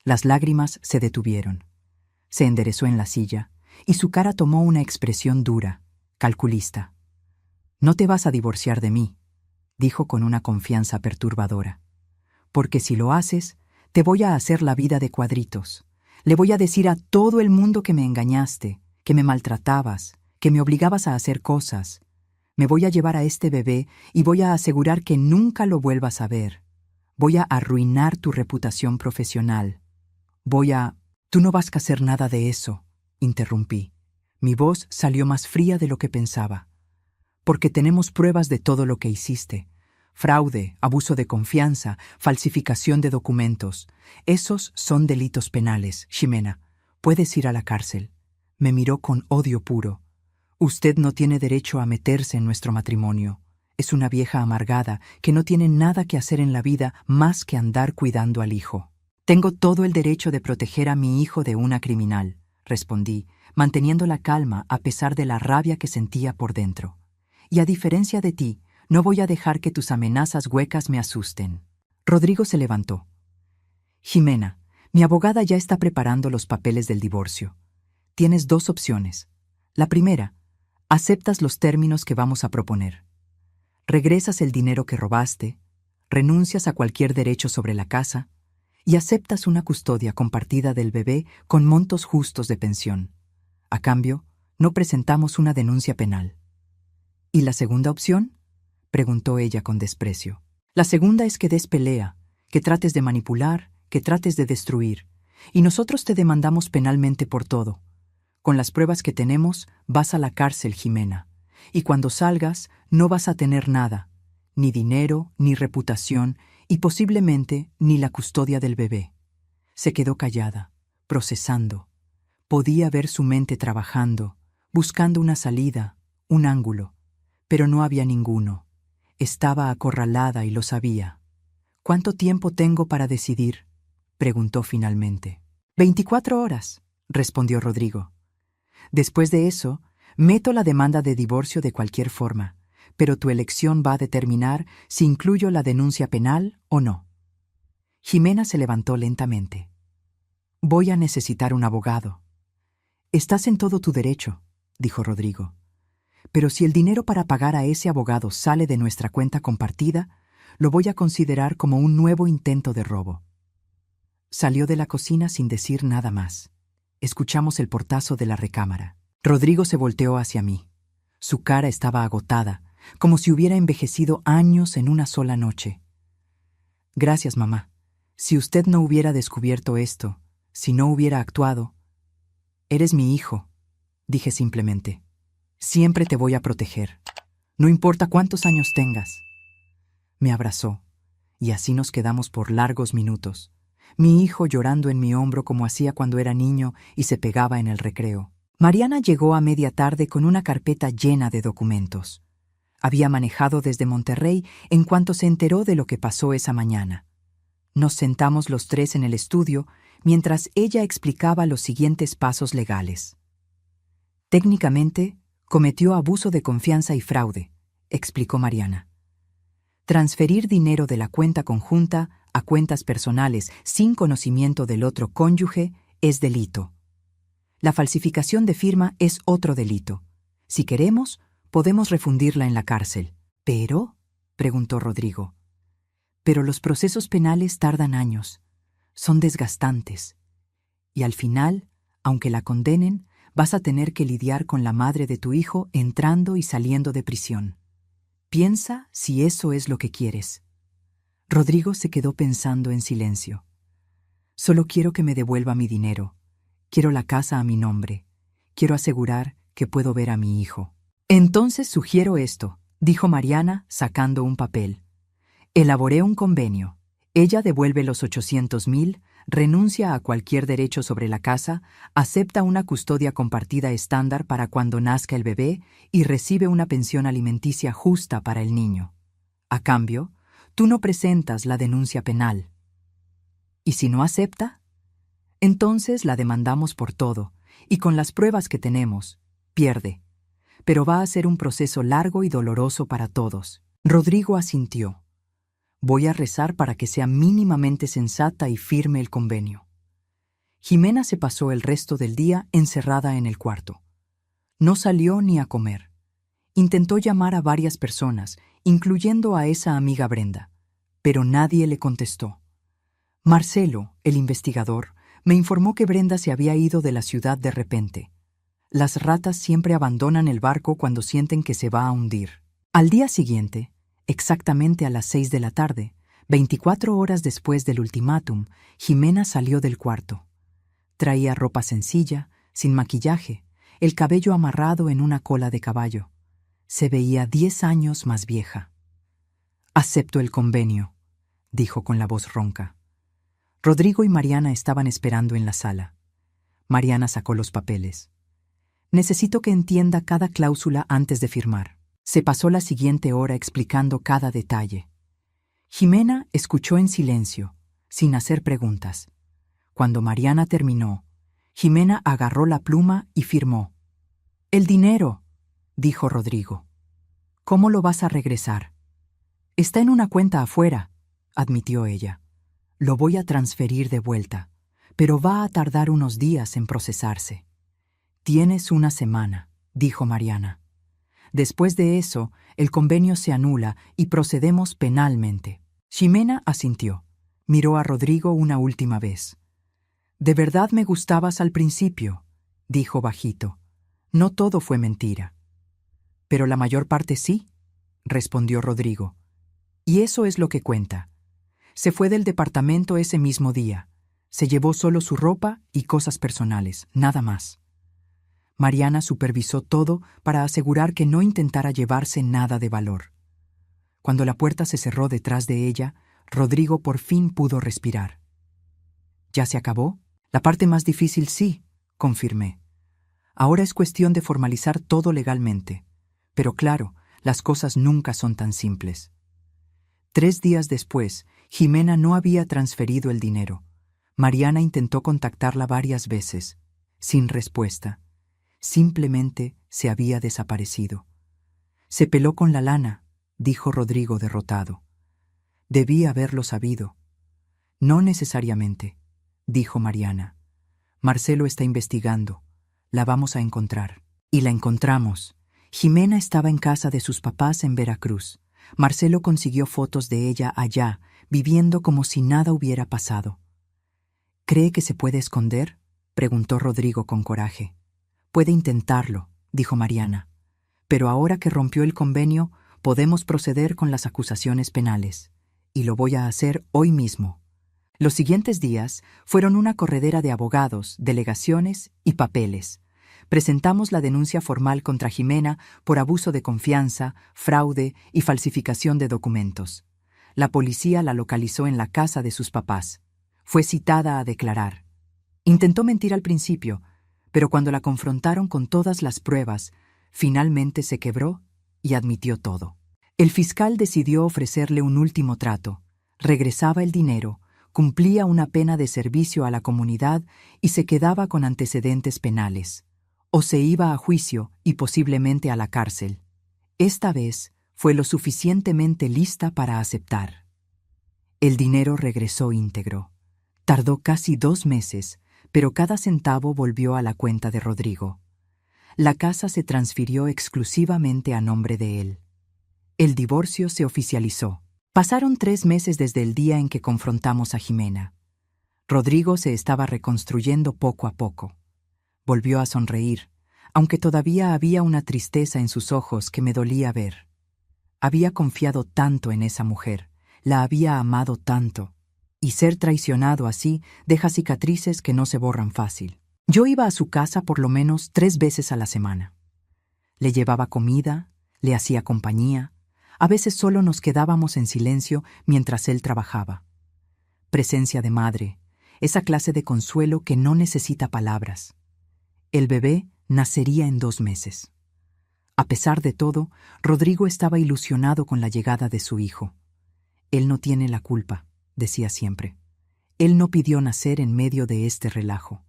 Las lágrimas se detuvieron. Se enderezó en la silla, y su cara tomó una expresión dura, calculista. No te vas a divorciar de mí, dijo con una confianza perturbadora. Porque si lo haces, te voy a hacer la vida de cuadritos. Le voy a decir a todo el mundo que me engañaste, que me maltratabas, que me obligabas a hacer cosas. Me voy a llevar a este bebé y voy a asegurar que nunca lo vuelvas a ver. Voy a arruinar tu reputación profesional. Tú no vas a hacer nada de eso, interrumpí. Mi voz salió más fría de lo que pensaba. Porque tenemos pruebas de todo lo que hiciste. Fraude, abuso de confianza, falsificación de documentos. Esos son delitos penales, Ximena. Puedes ir a la cárcel. Me miró con odio puro. Usted no tiene derecho a meterse en nuestro matrimonio. Es una vieja amargada que no tiene nada que hacer en la vida más que andar cuidando al hijo. Tengo todo el derecho de proteger a mi hijo de una criminal, respondí, manteniendo la calma a pesar de la rabia que sentía por dentro. Y a diferencia de ti, no voy a dejar que tus amenazas huecas me asusten. Rodrigo se levantó. Jimena, mi abogada ya está preparando los papeles del divorcio. Tienes dos opciones. La primera, aceptas los términos que vamos a proponer. Regresas el dinero que robaste, renuncias a cualquier derecho sobre la casa y aceptas una custodia compartida del bebé con montos justos de pensión. A cambio, no presentamos una denuncia penal. ¿Y la segunda opción?, preguntó ella con desprecio. La segunda es que des pelea, que trates de manipular, que trates de destruir, y nosotros te demandamos penalmente por todo. Con las pruebas que tenemos, vas a la cárcel, Jimena, y cuando salgas no vas a tener nada, ni dinero, ni reputación, y posiblemente ni la custodia del bebé. Se quedó callada, procesando. Podía ver su mente trabajando, buscando una salida, un ángulo, pero no había ninguno. Estaba acorralada y lo sabía. ¿Cuánto tiempo tengo para decidir?, preguntó finalmente. 24 horas, respondió Rodrigo. Después de eso, meto la demanda de divorcio de cualquier forma, pero tu elección va a determinar si incluyo la denuncia penal o no. Jimena se levantó lentamente. Voy a necesitar un abogado. Estás en todo tu derecho, dijo Rodrigo. Pero si el dinero para pagar a ese abogado sale de nuestra cuenta compartida, lo voy a considerar como un nuevo intento de robo. Salió de la cocina sin decir nada más. Escuchamos el portazo de la recámara. Rodrigo se volteó hacia mí. Su cara estaba agotada, como si hubiera envejecido años en una sola noche. Gracias, mamá. Si usted no hubiera descubierto esto, si no hubiera actuado... Eres mi hijo, dije simplemente. Siempre te voy a proteger. No importa cuántos años tengas. Me abrazó, y así nos quedamos por largos minutos. Mi hijo llorando en mi hombro como hacía cuando era niño y se pegaba en el recreo. Mariana llegó a media tarde con una carpeta llena de documentos. Había manejado desde Monterrey en cuanto se enteró de lo que pasó esa mañana. Nos sentamos los tres en el estudio mientras ella explicaba los siguientes pasos legales. Técnicamente, cometió abuso de confianza y fraude, explicó Mariana. Transferir dinero de la cuenta conjunta a cuentas personales sin conocimiento del otro cónyuge es delito. La falsificación de firma es otro delito. Si queremos, podemos refundirla en la cárcel. ¿Pero? Preguntó Rodrigo. Pero los procesos penales tardan años. Son desgastantes. Y al final, aunque la condenen, vas a tener que lidiar con la madre de tu hijo entrando y saliendo de prisión. Piensa si eso es lo que quieres. Rodrigo se quedó pensando en silencio. Solo quiero que me devuelva mi dinero. Quiero la casa a mi nombre. Quiero asegurar que puedo ver a mi hijo. Entonces sugiero esto, dijo Mariana, sacando un papel. Elaboré un convenio. Ella devuelve los 800,000, renuncia a cualquier derecho sobre la casa, acepta una custodia compartida estándar para cuando nazca el bebé y recibe una pensión alimenticia justa para el niño. A cambio, tú no presentas la denuncia penal. ¿Y si no acepta? Entonces la demandamos por todo, y con las pruebas que tenemos, pierde. Pero va a ser un proceso largo y doloroso para todos. Rodrigo asintió. Voy a rezar para que sea mínimamente sensata y firme el convenio. Jimena se pasó el resto del día encerrada en el cuarto. No salió ni a comer. Intentó llamar a varias personas, incluyendo a esa amiga Brenda, pero nadie le contestó. Marcelo, el investigador, me informó que Brenda se había ido de la ciudad de repente. Las ratas siempre abandonan el barco cuando sienten que se va a hundir. Al día siguiente, exactamente a las 6 de la tarde, 24 horas después del ultimátum, Jimena salió del cuarto. Traía ropa sencilla, sin maquillaje, el cabello amarrado en una cola de caballo. Se veía 10 años más vieja. «Acepto el convenio», dijo con la voz ronca. Rodrigo y Mariana estaban esperando en la sala. Mariana sacó los papeles. «Necesito que entienda cada cláusula antes de firmar». Se pasó la siguiente hora explicando cada detalle. Jimena escuchó en silencio, sin hacer preguntas. Cuando Mariana terminó, Jimena agarró la pluma y firmó. «El dinero», dijo Rodrigo. «¿Cómo lo vas a regresar?» «Está en una cuenta afuera», admitió ella. «Lo voy a transferir de vuelta, pero va a tardar unos días en procesarse». «Tienes una semana», dijo Mariana. Después de eso, el convenio se anula y procedemos penalmente. Jimena asintió. Miró a Rodrigo una última vez. «De verdad me gustabas al principio», dijo bajito. «No todo fue mentira». «Pero la mayor parte sí», respondió Rodrigo. «Y eso es lo que cuenta. Se fue del departamento ese mismo día. Se llevó solo su ropa y cosas personales, nada más». Mariana supervisó todo para asegurar que no intentara llevarse nada de valor. Cuando la puerta se cerró detrás de ella, Rodrigo por fin pudo respirar. «¿Ya se acabó?» «La parte más difícil sí», confirmé. «Ahora es cuestión de formalizar todo legalmente. Pero claro, las cosas nunca son tan simples». 3 días después, Jimena no había transferido el dinero. Mariana intentó contactarla varias veces, sin respuesta. Simplemente se había desaparecido. «Se peló con la lana», dijo Rodrigo derrotado. «Debí haberlo sabido». «No necesariamente», dijo Mariana. «Marcelo está investigando. La vamos a encontrar». Y la encontramos. Jimena estaba en casa de sus papás en Veracruz. Marcelo consiguió fotos de ella allá, viviendo como si nada hubiera pasado. «¿Cree que se puede esconder?», preguntó Rodrigo con coraje. «Puede intentarlo», dijo Mariana. «Pero ahora que rompió el convenio, podemos proceder con las acusaciones penales. Y lo voy a hacer hoy mismo. Los siguientes días fueron una corredera de abogados, delegaciones y papeles. Presentamos la denuncia formal contra Jimena por abuso de confianza, fraude y falsificación de documentos. La policía la localizó en la casa de sus papás. Fue citada a declarar. Intentó mentir al principio, pero cuando la confrontaron con todas las pruebas, finalmente se quebró y admitió todo. El fiscal decidió ofrecerle un último trato. Regresaba el dinero, cumplía una pena de servicio a la comunidad y se quedaba con antecedentes penales. O se iba a juicio y posiblemente a la cárcel. Esta vez fue lo suficientemente lista para aceptar. El dinero regresó íntegro. Tardó casi 2 meses, pero cada centavo volvió a la cuenta de Rodrigo. La casa se transfirió exclusivamente a nombre de él. El divorcio se oficializó. Pasaron 3 meses desde el día en que confrontamos a Jimena. Rodrigo se estaba reconstruyendo poco a poco. Volvió a sonreír, aunque todavía había una tristeza en sus ojos que me dolía ver. Había confiado tanto en esa mujer, la había amado tanto, y ser traicionado así deja cicatrices que no se borran fácil. Yo iba a su casa por lo menos 3 veces a la semana. Le llevaba comida, le hacía compañía, a veces solo nos quedábamos en silencio mientras él trabajaba. Presencia de madre, esa clase de consuelo que no necesita palabras. El bebé nacería en 2 meses. A pesar de todo, Rodrigo estaba ilusionado con la llegada de su hijo. Él no tiene la culpa, decía siempre. Él no pidió nacer en medio de este relajo.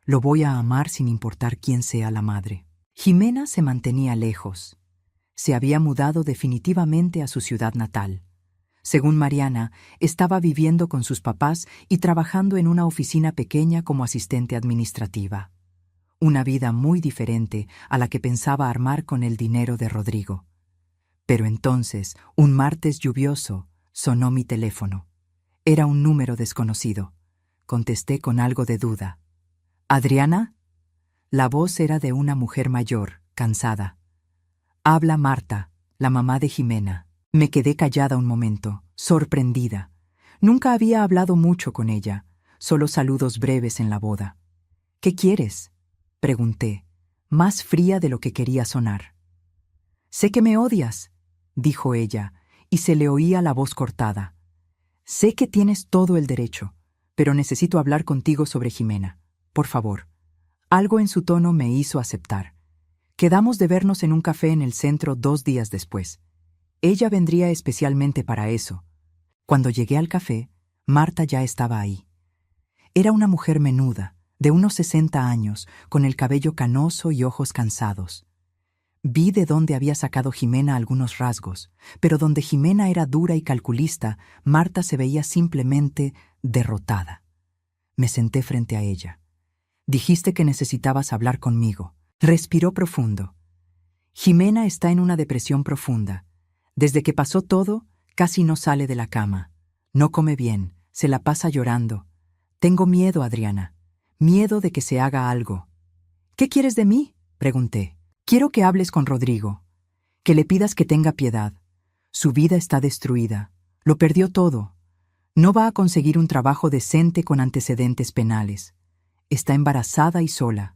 Lo voy a amar sin importar quién sea la madre. Jimena se mantenía lejos. Se había mudado definitivamente a su ciudad natal. Según Mariana, estaba viviendo con sus papás y trabajando en una oficina pequeña como asistente administrativa. Una vida muy diferente a la que pensaba armar con el dinero de Rodrigo. Pero entonces, un martes lluvioso, sonó mi teléfono. Era un número desconocido. Contesté con algo de duda. ¿Adriana? La voz era de una mujer mayor, cansada. Habla Marta, la mamá de Jimena. Me quedé callada un momento, sorprendida. Nunca había hablado mucho con ella, solo saludos breves en la boda. ¿Qué quieres?, pregunté, más fría de lo que quería sonar. Sé que me odias, dijo ella, y se le oía la voz cortada. Sé que tienes todo el derecho, pero necesito hablar contigo sobre Jimena. Por favor. Algo en su tono me hizo aceptar. Quedamos de vernos en un café en el centro 2 días después. Ella vendría especialmente para eso. Cuando llegué al café, Marta ya estaba ahí. Era una mujer menuda, de unos 60 años, con el cabello canoso y ojos cansados. Vi de dónde había sacado Jimena algunos rasgos, pero donde Jimena era dura y calculista, Marta se veía simplemente derrotada. Me senté frente a ella. Dijiste que necesitabas hablar conmigo. Respiró profundo. Jimena está en una depresión profunda. Desde que pasó todo, casi no sale de la cama. No come bien, se la pasa llorando. Tengo miedo, Adriana. Miedo de que se haga algo. ¿Qué quieres de mí?, pregunté. Quiero que hables con Rodrigo. Que le pidas que tenga piedad. Su vida está destruida. Lo perdió todo. No va a conseguir un trabajo decente con antecedentes penales. Está embarazada y sola.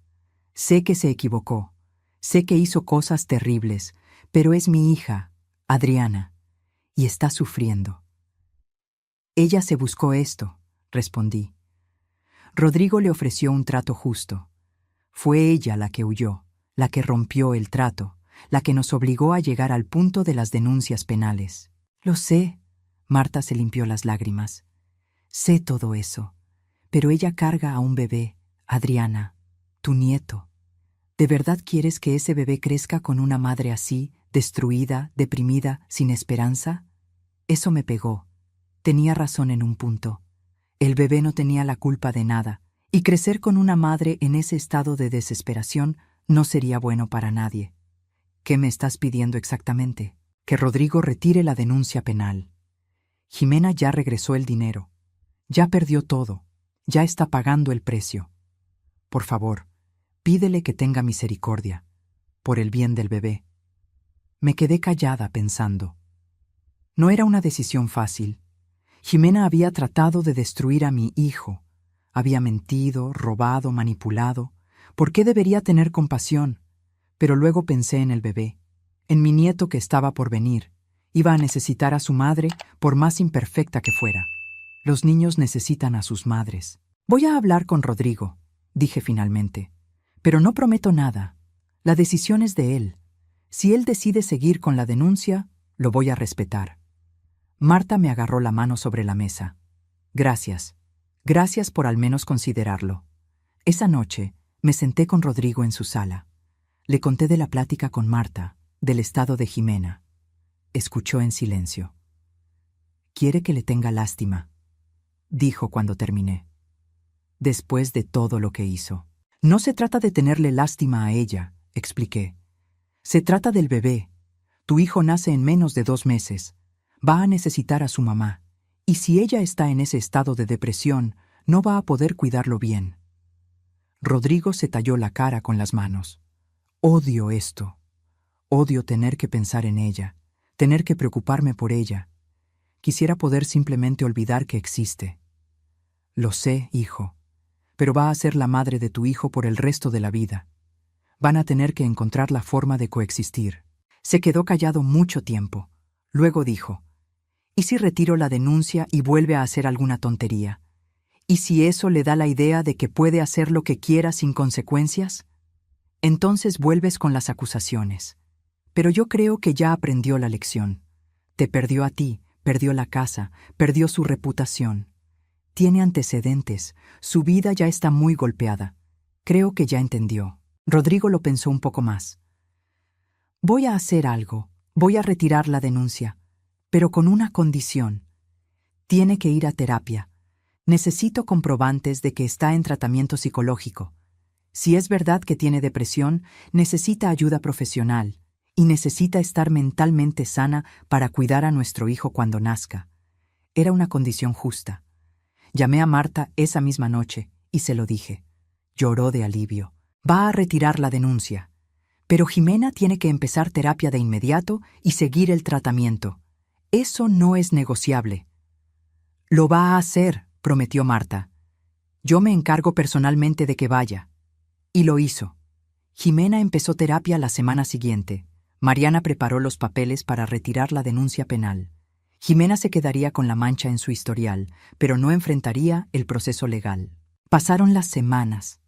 Sé que se equivocó. Sé que hizo cosas terribles, pero es mi hija, Adriana, y está sufriendo. Ella se buscó esto, respondí. Rodrigo le ofreció un trato justo. Fue ella la que huyó, la que rompió el trato, la que nos obligó a llegar al punto de las denuncias penales. Lo sé, Marta se limpió las lágrimas. Sé todo eso, pero ella carga a un bebé, Adriana, tu nieto. ¿De verdad quieres que ese bebé crezca con una madre así, destruida, deprimida, sin esperanza? Eso me pegó. Tenía razón en un punto. El bebé no tenía la culpa de nada, y crecer con una madre en ese estado de desesperación no sería bueno para nadie. ¿Qué me estás pidiendo exactamente? Que Rodrigo retire la denuncia penal. Jimena ya regresó el dinero. Ya perdió todo. Ya está pagando el precio. Por favor, pídele que tenga misericordia, por el bien del bebé. Me quedé callada pensando. No era una decisión fácil. Jimena había tratado de destruir a mi hijo. Había mentido, robado, manipulado. ¿Por qué debería tener compasión? Pero luego pensé en el bebé, en mi nieto que estaba por venir. Iba a necesitar a su madre, por más imperfecta que fuera. Los niños necesitan a sus madres. Voy a hablar con Rodrigo, dije finalmente. Pero no prometo nada. La decisión es de él. Si él decide seguir con la denuncia, lo voy a respetar. Marta me agarró la mano sobre la mesa. Gracias. Gracias por al menos considerarlo. Esa noche me senté con Rodrigo en su sala. Le conté de la plática con Marta, del estado de Jimena. Escuchó en silencio. «Quiere que le tenga lástima», dijo cuando terminé. «Después de todo lo que hizo». «No se trata de tenerle lástima a ella», expliqué. «Se trata del bebé. Tu hijo nace en menos de 2 meses. Va a necesitar a su mamá. Y si ella está en ese estado de depresión, no va a poder cuidarlo bien». Rodrigo se talló la cara con las manos. «Odio esto. Odio tener que pensar en ella, tener que preocuparme por ella. Quisiera poder simplemente olvidar que existe». «Lo sé, hijo, pero va a ser la madre de tu hijo por el resto de la vida. Van a tener que encontrar la forma de coexistir». Se quedó callado mucho tiempo. Luego dijo, «¿Y si retiro la denuncia y vuelve a hacer alguna tontería? ¿Y si eso le da la idea de que puede hacer lo que quiera sin consecuencias? Entonces vuelves con las acusaciones. Pero yo creo que ya aprendió la lección. Te perdió a ti, perdió la casa, perdió su reputación. Tiene antecedentes, su vida ya está muy golpeada. Creo que ya entendió». Rodrigo lo pensó un poco más. «Voy a hacer algo, voy a retirar la denuncia, pero con una condición. Tiene que ir a terapia. Necesito comprobantes de que está en tratamiento psicológico. Si es verdad que tiene depresión, necesita ayuda profesional y necesita estar mentalmente sana para cuidar a nuestro hijo cuando nazca». Era una condición justa. Llamé a Marta esa misma noche y se lo dije. Lloró de alivio. «Va a retirar la denuncia. Pero Jimena tiene que empezar terapia de inmediato y seguir el tratamiento. Eso no es negociable». «Lo va a hacer», prometió Marta. «Yo me encargo personalmente de que vaya». Y lo hizo. Jimena empezó terapia la semana siguiente. Mariana preparó los papeles para retirar la denuncia penal. Jimena se quedaría con la mancha en su historial, pero no enfrentaría el proceso legal. Pasaron las semanas.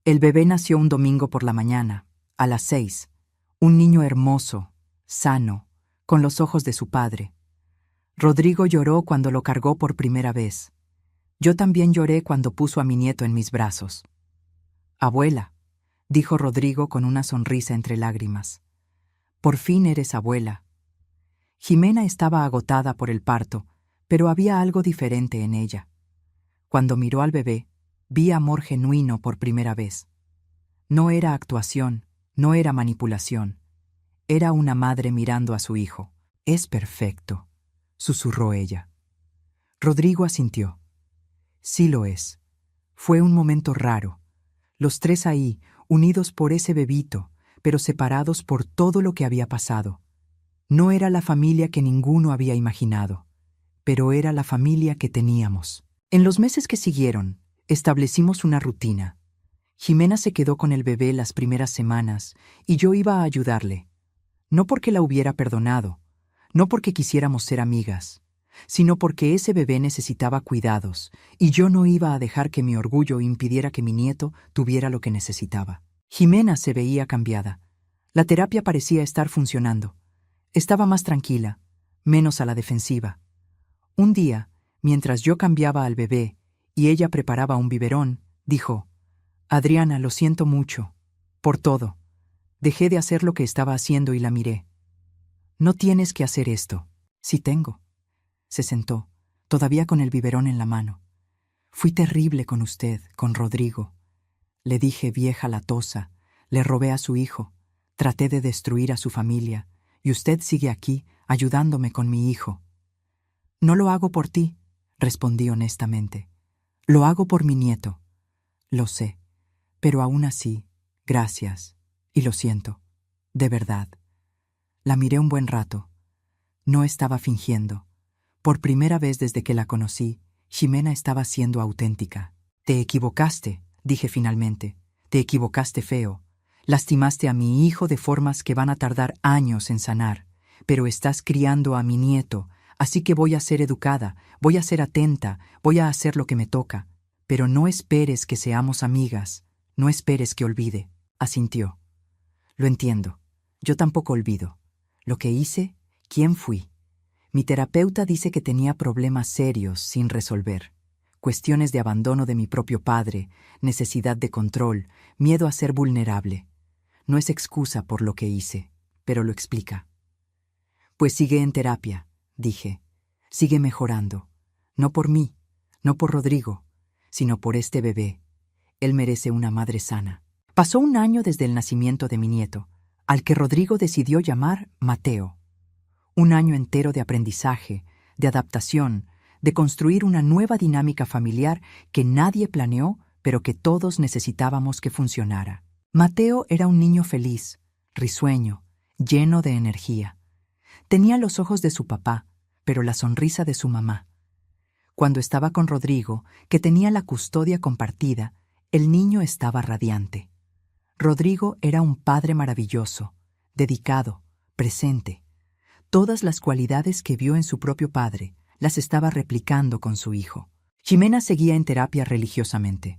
El bebé nació un domingo por la mañana, a las 6. Un niño hermoso, sano, con los ojos de su padre. Rodrigo lloró cuando lo cargó por primera vez. Yo también lloré cuando puso a mi nieto en mis brazos. «Abuela», dijo Rodrigo con una sonrisa entre lágrimas. «Por fin eres abuela». Jimena estaba agotada por el parto, pero había algo diferente en ella. Cuando miró al bebé, vi amor genuino por primera vez. No era actuación, no era manipulación. Era una madre mirando a su hijo. «Es perfecto», susurró ella. Rodrigo asintió. «Sí lo es». Fue un momento raro. Los 3 ahí, unidos por ese bebito, pero separados por todo lo que había pasado. No era la familia que ninguno había imaginado, pero era la familia que teníamos. En los meses que siguieron, establecimos una rutina. Jimena se quedó con el bebé las primeras semanas y yo iba a ayudarle. No porque la hubiera perdonado, no porque quisiéramos ser amigas, sino porque ese bebé necesitaba cuidados y yo no iba a dejar que mi orgullo impidiera que mi nieto tuviera lo que necesitaba. Jimena se veía cambiada. La terapia parecía estar funcionando. Estaba más tranquila, menos a la defensiva. Un día, mientras yo cambiaba al bebé y ella preparaba un biberón, dijo, «Adriana, lo siento mucho. Por todo. Dejé de hacer lo que estaba haciendo y la miré. No tienes que hacer esto». «Sí tengo». Se sentó, todavía con el biberón en la mano. «Fui terrible con usted, con Rodrigo. Le dije vieja latosa, le robé a su hijo, traté de destruir a su familia, y usted sigue aquí, ayudándome con mi hijo». «No lo hago por ti», respondí honestamente. «Lo hago por mi nieto». «Lo sé, pero aún así, gracias, y lo siento, de verdad». La miré un buen rato. No estaba fingiendo. Por primera vez desde que la conocí, Ximena estaba siendo auténtica. Te equivocaste, dije finalmente. Te equivocaste feo. Lastimaste a mi hijo de formas que van a tardar años en sanar, pero estás criando a mi nieto, así que voy a ser educada, voy a ser atenta, voy a hacer lo que me toca. Pero no esperes que seamos amigas, no esperes que olvide. Asintió. Lo entiendo. Yo tampoco olvido. Lo que hice, quién fui. Mi terapeuta dice que tenía problemas serios sin resolver. Cuestiones de abandono de mi propio padre, necesidad de control, miedo a ser vulnerable. No es excusa por lo que hice, pero lo explica. Pues sigue en terapia, dije. Sigue mejorando. No por mí, no por Rodrigo, sino por este bebé. Él merece una madre sana. Pasó un año desde el nacimiento de mi nieto, al que Rodrigo decidió llamar Mateo. Un año entero de aprendizaje, de adaptación, de construir una nueva dinámica familiar que nadie planeó, pero que todos necesitábamos que funcionara. Mateo era un niño feliz, risueño, lleno de energía. Tenía los ojos de su papá, pero la sonrisa de su mamá. Cuando estaba con Rodrigo, que tenía la custodia compartida, el niño estaba radiante. Rodrigo era un padre maravilloso, dedicado, presente. Todas las cualidades que vio en su propio padre las estaba replicando con su hijo. Ximena seguía en terapia religiosamente.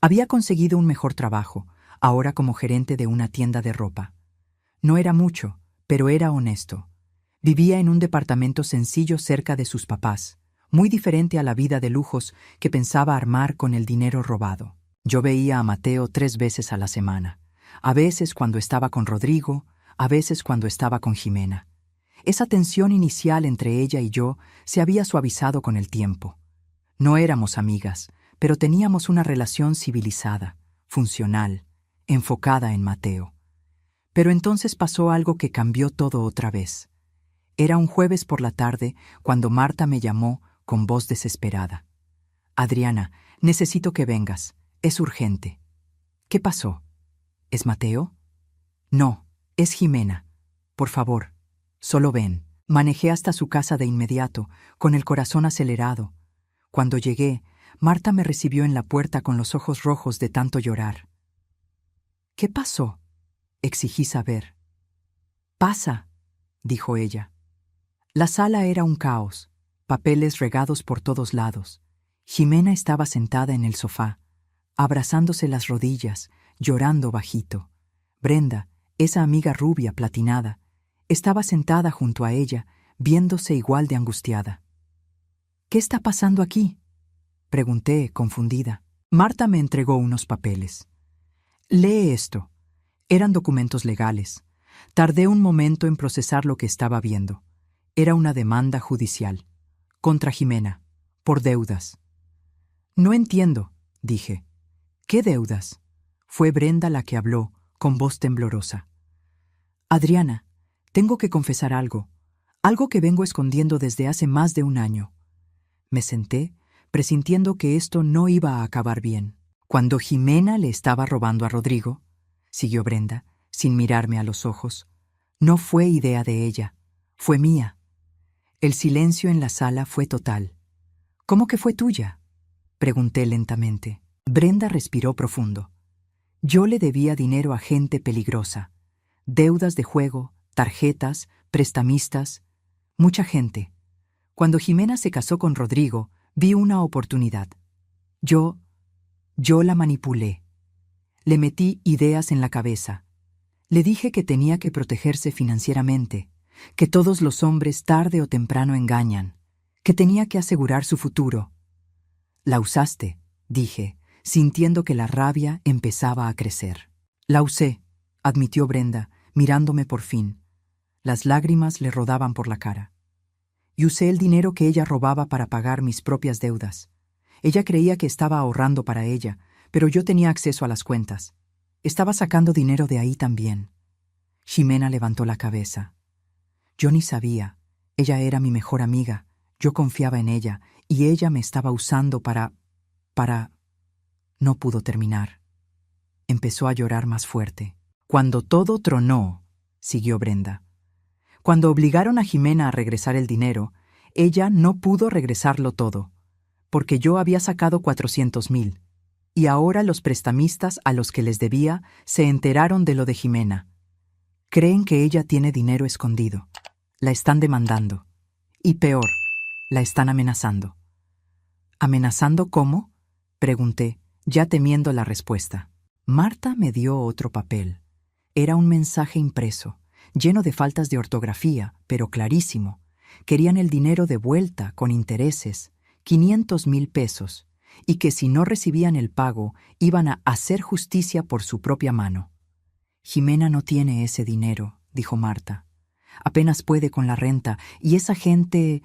Había conseguido un mejor trabajo, ahora como gerente de una tienda de ropa. No era mucho, pero era honesto. Vivía en un departamento sencillo cerca de sus papás, muy diferente a la vida de lujos que pensaba armar con el dinero robado. Yo veía a Mateo 3 veces a la semana, a veces cuando estaba con Rodrigo, a veces cuando estaba con Ximena. Esa tensión inicial entre ella y yo se había suavizado con el tiempo. No éramos amigas, pero teníamos una relación civilizada, funcional, enfocada en Mateo. Pero entonces pasó algo que cambió todo otra vez. Era un jueves por la tarde cuando Marta me llamó con voz desesperada. «Adriana, necesito que vengas. Es urgente». «¿Qué pasó? ¿Es Mateo?» «No, es Ximena. Por favor, solo ven». Manejé hasta su casa de inmediato, con el corazón acelerado. Cuando llegué, Marta me recibió en la puerta con los ojos rojos de tanto llorar. «¿Qué pasó?», exigí saber. «Pasa», dijo ella. La sala era un caos, papeles regados por todos lados. Ximena estaba sentada en el sofá, abrazándose las rodillas, llorando bajito. Brenda, esa amiga rubia platinada, estaba sentada junto a ella, viéndose igual de angustiada. «¿Qué está pasando aquí?», pregunté, confundida. Marta me entregó unos papeles. «Lee esto». Eran documentos legales. Tardé un momento en procesar lo que estaba viendo. Era una demanda judicial. Contra Ximena. Por deudas. «No entiendo», dije. «¿Qué deudas?». Fue Brenda la que habló, con voz temblorosa. «Adriana, tengo que confesar algo. Algo que vengo escondiendo desde hace más de un año». Me senté, presintiendo que esto no iba a acabar bien. «Cuando Ximena le estaba robando a Rodrigo», siguió Brenda, sin mirarme a los ojos, «no fue idea de ella, fue mía». El silencio en la sala fue total. «¿Cómo que fue tuya?», pregunté lentamente. Brenda respiró profundo. Yo le debía dinero a gente peligrosa. Deudas de juego, tarjetas, prestamistas, mucha gente. Cuando Ximena se casó con Rodrigo, vi una oportunidad. Yo la manipulé. Le metí ideas en la cabeza. Le dije que tenía que protegerse financieramente, que todos los hombres tarde o temprano engañan, que tenía que asegurar su futuro. «La usaste», dije, sintiendo que la rabia empezaba a crecer. «La usé», admitió Brenda, mirándome por fin. Las lágrimas le rodaban por la cara. «Y usé el dinero que ella robaba para pagar mis propias deudas. Ella creía que estaba ahorrando para ella, pero yo tenía acceso a las cuentas. Estaba sacando dinero de ahí también». Ximena levantó la cabeza. «Yo ni sabía. Ella era mi mejor amiga. Yo confiaba en ella, y ella me estaba usando para... No pudo terminar. Empezó a llorar más fuerte. «Cuando todo tronó», siguió Brenda. «Cuando obligaron a Ximena a regresar el dinero, Ella no pudo regresarlo todo, porque yo había sacado 400,000, y ahora los prestamistas a los que les debía se enteraron de lo de Jimena. Creen que ella tiene dinero escondido. La están demandando. Y peor, la están amenazando. ¿Amenazando cómo?, pregunté, ya temiendo la respuesta. Marta me dio otro papel. Era un mensaje impreso, lleno de faltas de ortografía, pero clarísimo. Querían el dinero de vuelta, con intereses, 500,000 pesos, y que si no recibían el pago, iban a hacer justicia por su propia mano. Jimena no tiene ese dinero, dijo Marta. Apenas puede con la renta, y esa gente...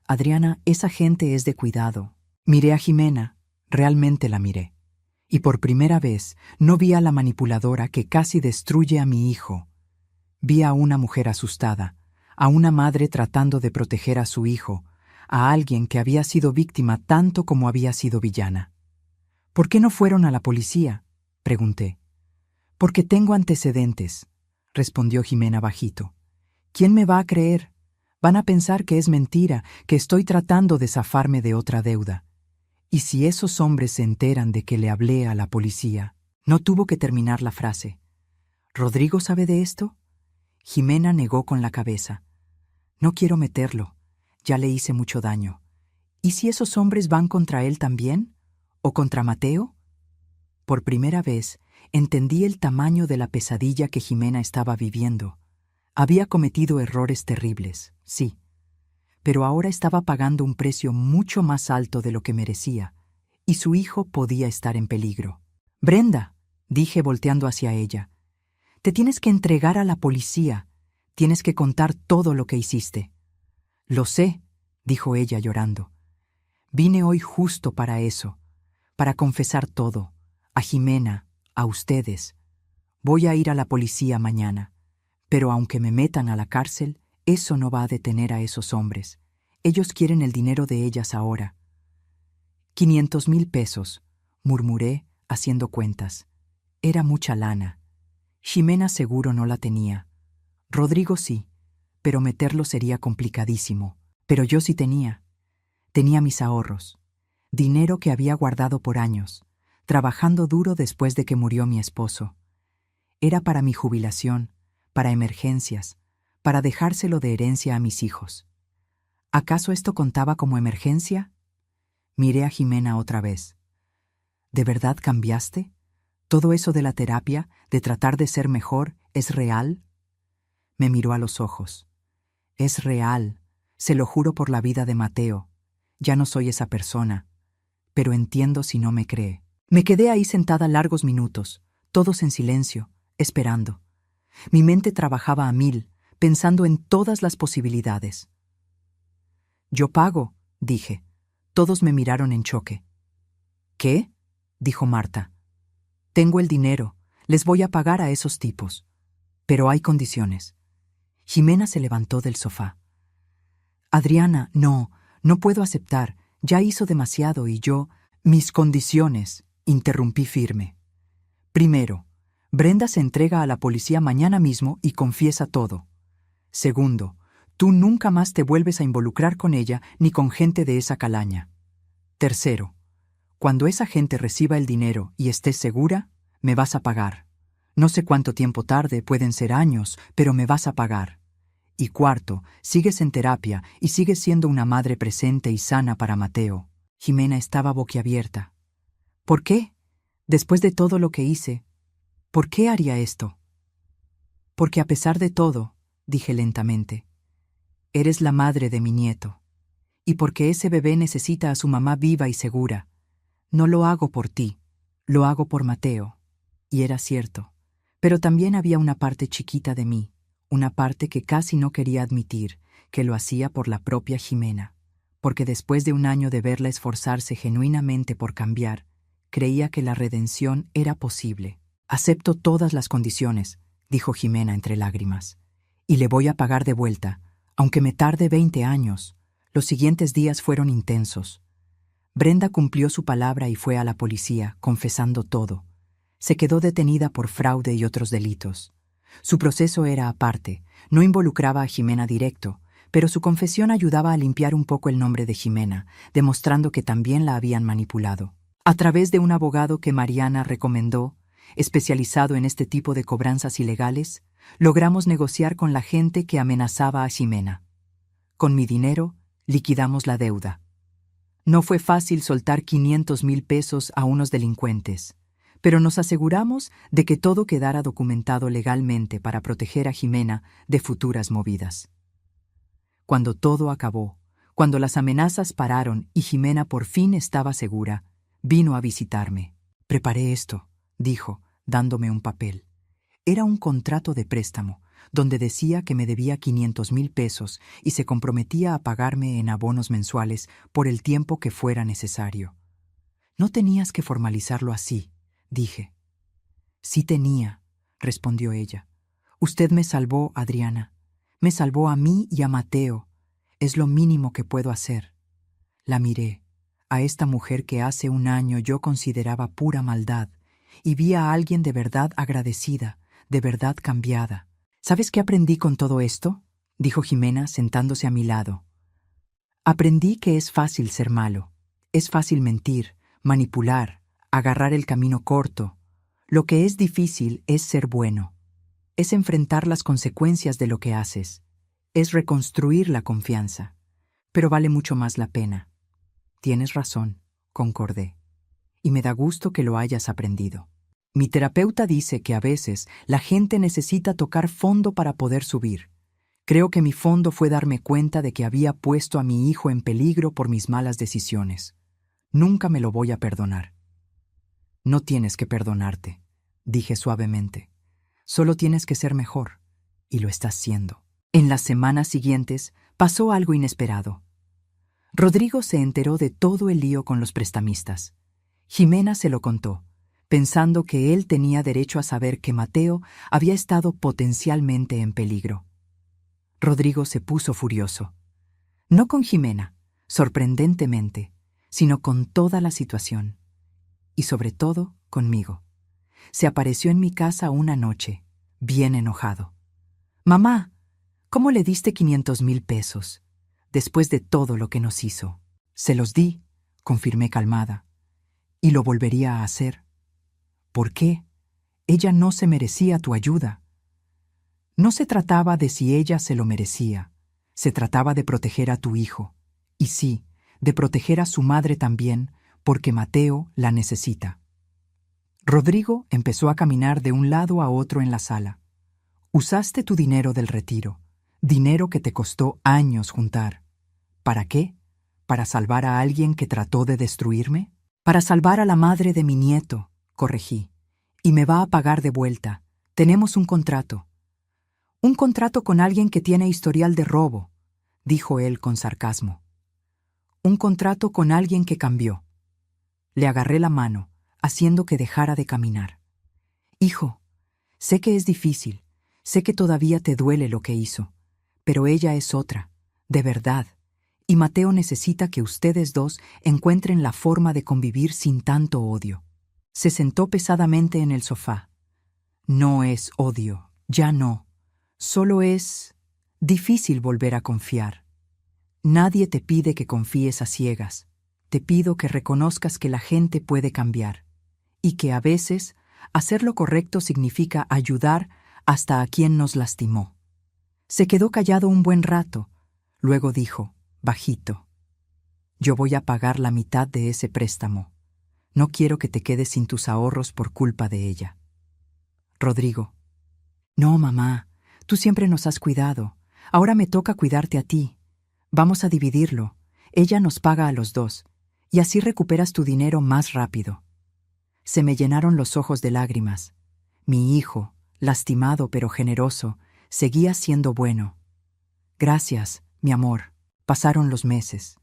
Adriana, esa gente es de cuidado. Miré a Jimena, realmente la miré. Y por primera vez no vi a la manipuladora que casi destruye a mi hijo. Vi a una mujer asustada, a una madre tratando de proteger a su hijo, a alguien que había sido víctima tanto como había sido villana. ¿Por qué no fueron a la policía?, pregunté. Porque tengo antecedentes, respondió Jimena bajito. ¿Quién me va a creer? Van a pensar que es mentira, que estoy tratando de zafarme de otra deuda. ¿Y si esos hombres se enteran de que le hablé a la policía? No tuvo que terminar la frase. ¿Rodrigo sabe de esto? Jimena negó con la cabeza. No quiero meterlo. Ya le hice mucho daño. ¿Y si esos hombres van contra él también? ¿O contra Mateo? Por primera vez, entendí el tamaño de la pesadilla que Jimena estaba viviendo. Había cometido errores terribles, sí, pero ahora estaba pagando un precio mucho más alto de lo que merecía, y su hijo podía estar en peligro. «Brenda», dije volteando hacia ella, «te tienes que entregar a la policía. Tienes que contar todo lo que hiciste». «Lo sé», dijo ella llorando. «Vine hoy justo para eso, para confesar todo, a Jimena, a ustedes. Voy a ir a la policía mañana. Pero aunque me metan a la cárcel, eso no va a detener a esos hombres. Ellos quieren el dinero de ellas ahora». 500,000 pesos, murmuré, haciendo cuentas. Era mucha lana. Jimena seguro no la tenía. Rodrigo sí, pero meterlo sería complicadísimo. Pero yo sí tenía. Tenía mis ahorros. Dinero que había guardado por años, trabajando duro después de que murió mi esposo. Era para mi jubilación, para emergencias, para dejárselo de herencia a mis hijos. ¿Acaso esto contaba como emergencia? Miré a Jimena otra vez. ¿De verdad cambiaste? ¿Todo eso de la terapia, de tratar de ser mejor, es real? Me miró a los ojos. Es real, se lo juro por la vida de Mateo. Ya no soy esa persona, pero entiendo si no me cree. Me quedé ahí sentada largos minutos, todos en silencio, esperando. Mi mente trabajaba a 1000, pensando en todas las posibilidades. «Yo pago», dije. Todos me miraron en choque. «¿Qué?», dijo Marta. «Tengo el dinero, les voy a pagar a esos tipos. Pero hay condiciones». Jimena se levantó del sofá. «Adriana, no puedo aceptar. Ya hizo demasiado y yo...» «Mis condiciones», interrumpí firme. «Primero, Brenda se entrega a la policía mañana mismo y confiesa todo. Segundo, tú nunca más te vuelves a involucrar con ella ni con gente de esa calaña. Tercero, cuando esa gente reciba el dinero y estés segura, me vas a pagar. No sé cuánto tiempo tarde, pueden ser años, pero me vas a pagar. Y cuarto, sigues en terapia y sigues siendo una madre presente y sana para Mateo». Jimena estaba boquiabierta. «¿Por qué? Después de todo lo que hice, ¿por qué haría esto?» «Porque a pesar de todo», dije lentamente, «eres la madre de mi nieto. Y porque ese bebé necesita a su mamá viva y segura. No lo hago por ti, lo hago por Mateo». Y era cierto. Pero también había una parte chiquita de mí, una parte que casi no quería admitir, que lo hacía por la propia Jimena. Porque después de un año de verla esforzarse genuinamente por cambiar, creía que la redención era posible. «Acepto todas las condiciones», dijo Jimena entre lágrimas. «Y le voy a pagar de vuelta, aunque me tarde 20 años. Los siguientes días fueron intensos. Brenda cumplió su palabra y fue a la policía, confesando todo. Se quedó detenida por fraude y otros delitos. Su proceso era aparte, no involucraba a Jimena directo, pero su confesión ayudaba a limpiar un poco el nombre de Jimena, demostrando que también la habían manipulado. A través de un abogado que Mariana recomendó, especializado en este tipo de cobranzas ilegales, logramos negociar con la gente que amenazaba a Jimena. Con mi dinero, liquidamos la deuda. No fue fácil soltar 500,000 pesos a unos delincuentes, pero nos aseguramos de que todo quedara documentado legalmente para proteger a Jimena de futuras movidas. Cuando todo acabó, cuando las amenazas pararon y Jimena por fin estaba segura, vino a visitarme. «Preparé esto», dijo, dándome un papel. Era un contrato de préstamo, donde decía que me debía 500,000 pesos y se comprometía a pagarme en abonos mensuales por el tiempo que fuera necesario. «No tenías que formalizarlo así», dije. «Sí tenía», respondió ella. «Usted me salvó, Adriana. Me salvó a mí y a Mateo. Es lo mínimo que puedo hacer». La miré, a esta mujer que hace un año yo consideraba pura maldad, y vi a alguien de verdad agradecida, de verdad cambiada. «¿Sabes qué aprendí con todo esto?», dijo Jimena sentándose a mi lado. «Aprendí que es fácil ser malo. Es fácil mentir, manipular, agarrar el camino corto. Lo que es difícil es ser bueno. Es enfrentar las consecuencias de lo que haces. Es reconstruir la confianza. Pero vale mucho más la pena». «Tienes razón», concordé. «Y me da gusto que lo hayas aprendido. Mi terapeuta dice que a veces la gente necesita tocar fondo para poder subir. Creo que mi fondo fue darme cuenta de que había puesto a mi hijo en peligro por mis malas decisiones. Nunca me lo voy a perdonar». «No tienes que perdonarte», dije suavemente. «Solo tienes que ser mejor, y lo estás siendo». En las semanas siguientes pasó algo inesperado. Rodrigo se enteró de todo el lío con los prestamistas. Jimena se lo contó, pensando que él tenía derecho a saber que Mateo había estado potencialmente en peligro. Rodrigo se puso furioso. No con Jimena, sorprendentemente, sino con toda la situación. Y sobre todo, conmigo. Se apareció en mi casa una noche, bien enojado. «Mamá, ¿cómo le diste 500,000 pesos? Después de todo lo que nos hizo». «Se los di», confirmé calmada. «Y lo volvería a hacer». «¿Por qué? Ella no se merecía tu ayuda». No se trataba de si ella se lo merecía. Se trataba de proteger a tu hijo. Y sí, de proteger a su madre también, porque Mateo la necesita. Rodrigo empezó a caminar de un lado a otro en la sala. «Usaste tu dinero del retiro, dinero que te costó años juntar. ¿Para qué? ¿Para salvar a alguien que trató de destruirme?» «Para salvar a la madre de mi nieto», corregí. «Y me va a pagar de vuelta. Tenemos un contrato». «Un contrato con alguien que tiene historial de robo», dijo él con sarcasmo. «Un contrato con alguien que cambió». Le agarré la mano, haciendo que dejara de caminar. «Hijo, sé que es difícil, sé que todavía te duele lo que hizo, pero ella es otra, de verdad, y Mateo necesita que ustedes dos encuentren la forma de convivir sin tanto odio». Se sentó pesadamente en el sofá. «No es odio, ya no. Solo es difícil volver a confiar. Nadie te pide que confíes a ciegas. Te pido que reconozcas que la gente puede cambiar y que a veces hacer lo correcto significa ayudar hasta a quien nos lastimó». Se quedó callado un buen rato. Luego dijo, bajito: «Yo voy a pagar la mitad de ese préstamo. No quiero que te quedes sin tus ahorros por culpa de ella». Rodrigo: «No, mamá, tú siempre nos has cuidado. Ahora me toca cuidarte a ti. Vamos a dividirlo. Ella nos paga a los dos, y así recuperas tu dinero más rápido». Se me llenaron los ojos de lágrimas. Mi hijo, lastimado pero generoso, seguía siendo bueno. «Gracias, mi amor». Pasaron los meses.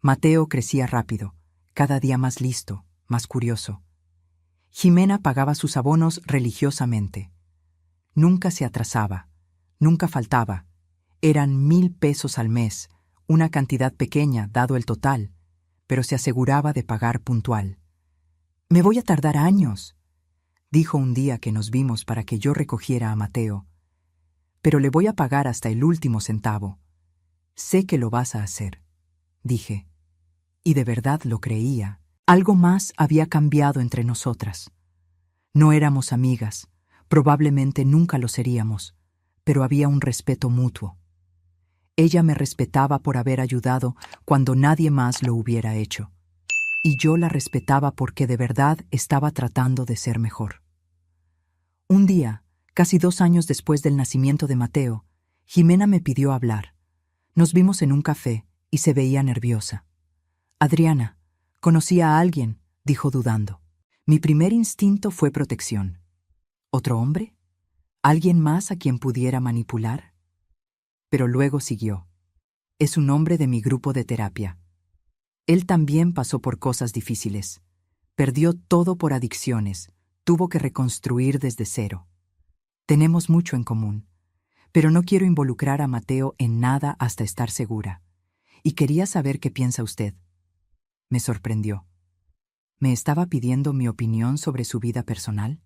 Mateo crecía rápido, cada día más listo, más curioso. Jimena pagaba sus abonos religiosamente. Nunca se atrasaba, nunca faltaba. Eran 1,000 pesos al mes, una cantidad pequeña dado el total, pero se aseguraba de pagar puntual. «Me voy a tardar años», dijo un día que nos vimos para que yo recogiera a Mateo. «Pero le voy a pagar hasta el último centavo». Sé que lo vas a hacer, dije. Y de verdad lo creía. Algo más había cambiado entre nosotras. No éramos amigas, probablemente nunca lo seríamos, pero había un respeto mutuo. Ella me respetaba por haber ayudado cuando nadie más lo hubiera hecho, y yo la respetaba porque de verdad estaba tratando de ser mejor. Un día, casi 2 años después del nacimiento de Mateo, Jimena me pidió hablar. Nos vimos en un café y se veía nerviosa. Adriana, conocí a alguien, dijo dudando. Mi primer instinto fue protección. ¿Otro hombre? ¿Alguien más a quien pudiera manipular? Pero luego siguió. Es un hombre de mi grupo de terapia. Él también pasó por cosas difíciles. Perdió todo por adicciones. Tuvo que reconstruir desde cero. Tenemos mucho en común, pero no quiero involucrar a Mateo en nada hasta estar segura. Y quería saber qué piensa usted. Me sorprendió. ¿Me estaba pidiendo mi opinión sobre su vida personal?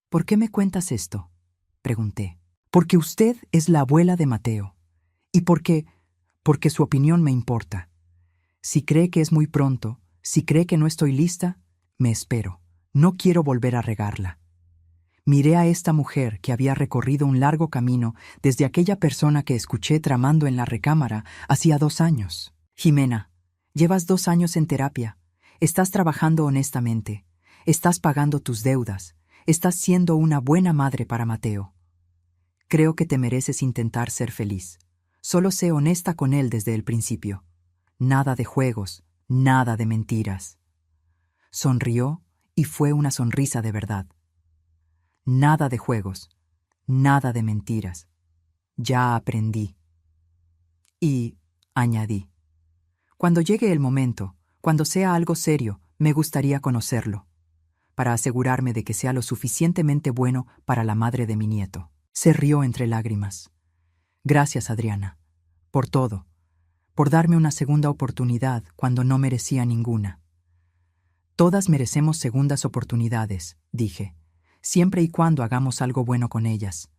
¿Por qué me cuentas esto?, pregunté. Porque usted es la abuela de Mateo. Y porque su opinión me importa. Si cree que es muy pronto, si cree que no estoy lista, me espero. No quiero volver a regarla. Miré a esta mujer que había recorrido un largo camino desde aquella persona que escuché tramando en la recámara hacía 2 años. Jimena, llevas 2 años en terapia. Estás trabajando honestamente. Estás pagando tus deudas. Estás siendo una buena madre para Mateo. Creo que te mereces intentar ser feliz. Solo sé honesta con él desde el principio. Nada de juegos, nada de mentiras. Sonrió y fue una sonrisa de verdad. Nada de juegos, nada de mentiras. Ya aprendí. Y añadí, cuando llegue el momento, cuando sea algo serio, me gustaría conocerlo, para asegurarme de que sea lo suficientemente bueno para la madre de mi nieto. Se rió entre lágrimas. Gracias, Adriana, por todo, por darme una segunda oportunidad cuando no merecía ninguna. Todas merecemos segundas oportunidades, dije, siempre y cuando hagamos algo bueno con ellas.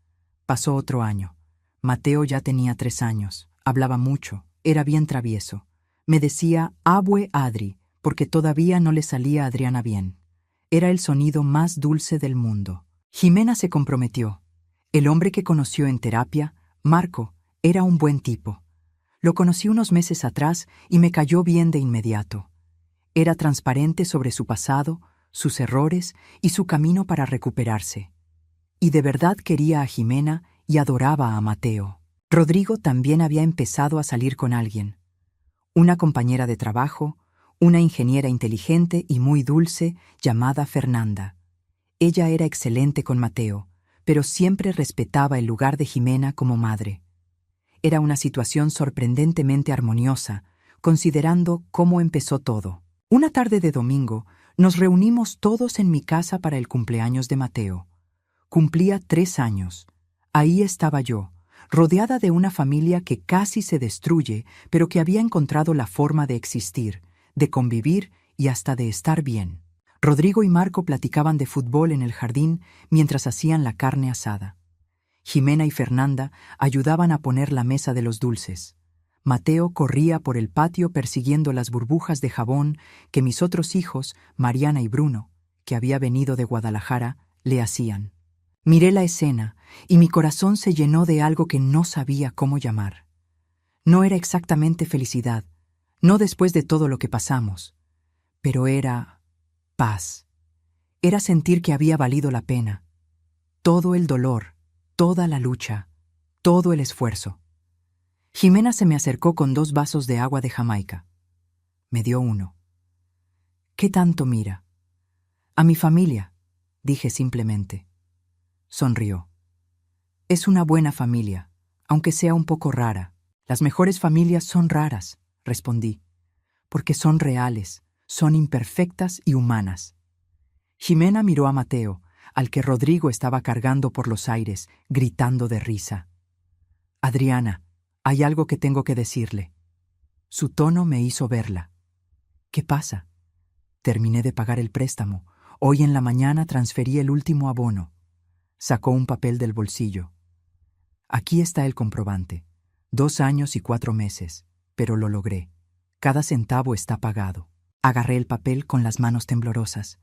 Pasó otro año. Mateo ya tenía 3 años, hablaba mucho, era bien travieso. Me decía Abue Adri, porque todavía no le salía a Adriana bien. Era el sonido más dulce del mundo. Jimena se comprometió. El hombre que conoció en terapia, Marco, era un buen tipo. Lo conocí unos meses atrás y me cayó bien de inmediato. Era transparente sobre su pasado, sus errores y su camino para recuperarse. Y de verdad quería a Jimena y adoraba a Mateo. Rodrigo también había empezado a salir con alguien. Una compañera de trabajo, una ingeniera inteligente y muy dulce llamada Fernanda. Ella era excelente con Mateo, pero siempre respetaba el lugar de Jimena como madre. Era una situación sorprendentemente armoniosa, considerando cómo empezó todo. Una tarde de domingo, nos reunimos todos en mi casa para el cumpleaños de Mateo. Cumplía 3 años. Ahí estaba yo, rodeada de una familia que casi se destruye, pero que había encontrado la forma de existir, de convivir y hasta de estar bien. Rodrigo y Marco platicaban de fútbol en el jardín mientras hacían la carne asada. Jimena y Fernanda ayudaban a poner la mesa de los dulces. Mateo corría por el patio persiguiendo las burbujas de jabón que mis otros hijos, Mariana y Bruno, que había venido de Guadalajara, le hacían. Miré la escena y mi corazón se llenó de algo que no sabía cómo llamar. No era exactamente felicidad, no después de todo lo que pasamos, pero era paz. Era sentir que había valido la pena. Todo el dolor, toda la lucha, todo el esfuerzo. Jimena se me acercó con 2 vasos de agua de Jamaica. Me dio uno. ¿Qué tanto mira? A mi familia, dije simplemente. Sonrió. Es una buena familia, aunque sea un poco rara. Las mejores familias son raras, respondí, porque son reales, son imperfectas y humanas. Jimena miró a Mateo, al que Rodrigo estaba cargando por los aires, gritando de risa. Adriana, hay algo que tengo que decirle. Su tono me hizo verla. ¿Qué pasa? Terminé de pagar el préstamo. Hoy en la mañana transferí el último abono. Sacó un papel del bolsillo. Aquí está el comprobante. 2 años y 4 meses, pero lo logré. Cada centavo está pagado. Agarré el papel con las manos temblorosas.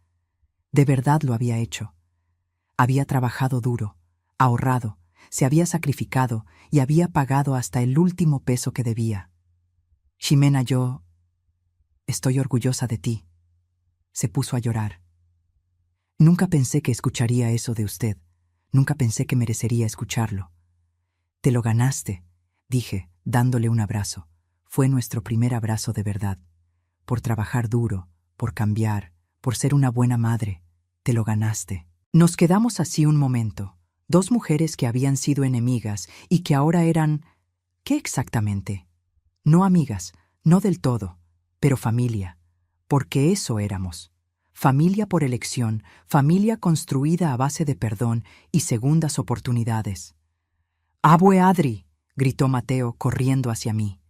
De verdad lo había hecho. Había trabajado duro, ahorrado, se había sacrificado y había pagado hasta el último peso que debía. Ximena, yo estoy orgullosa de ti. Se puso a llorar. Nunca pensé que escucharía eso de usted. Nunca pensé que merecería escucharlo. Te lo ganaste, dije, dándole un abrazo. Fue nuestro primer abrazo de verdad. Por trabajar duro, por cambiar, por ser una buena madre. Te lo ganaste. Nos quedamos así un momento. 2 mujeres que habían sido enemigas y que ahora eran... ¿Qué exactamente? No amigas, no del todo, pero familia. Porque eso éramos. Familia por elección, familia construida a base de perdón y segundas oportunidades. «¡Abue Adri!», gritó Mateo corriendo hacia mí.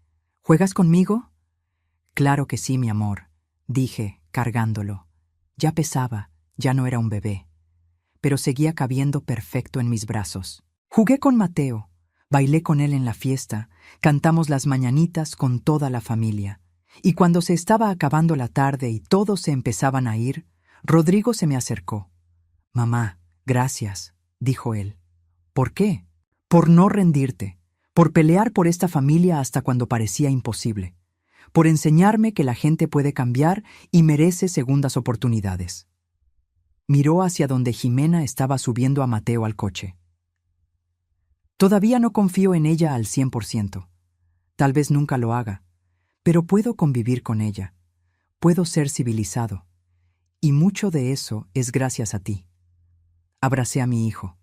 «¿Juegas conmigo?» «Claro que sí, mi amor», dije, cargándolo. Ya pesaba, ya no era un bebé, pero seguía cabiendo perfecto en mis brazos. Jugué con Mateo, bailé con él en la fiesta, cantamos las mañanitas con toda la familia. Y cuando se estaba acabando la tarde y todos se empezaban a ir, Rodrigo se me acercó. «Mamá, gracias», dijo él. «¿Por qué?» «Por no rendirte, por pelear por esta familia hasta cuando parecía imposible, por enseñarme que la gente puede cambiar y merece segundas oportunidades». Miró hacia donde Ximena estaba subiendo a Mateo al coche. «Todavía no confío en ella al 100%. Tal vez nunca lo haga, pero puedo convivir con ella. Puedo ser civilizado. Y mucho de eso es gracias a ti». Abracé a mi hijo.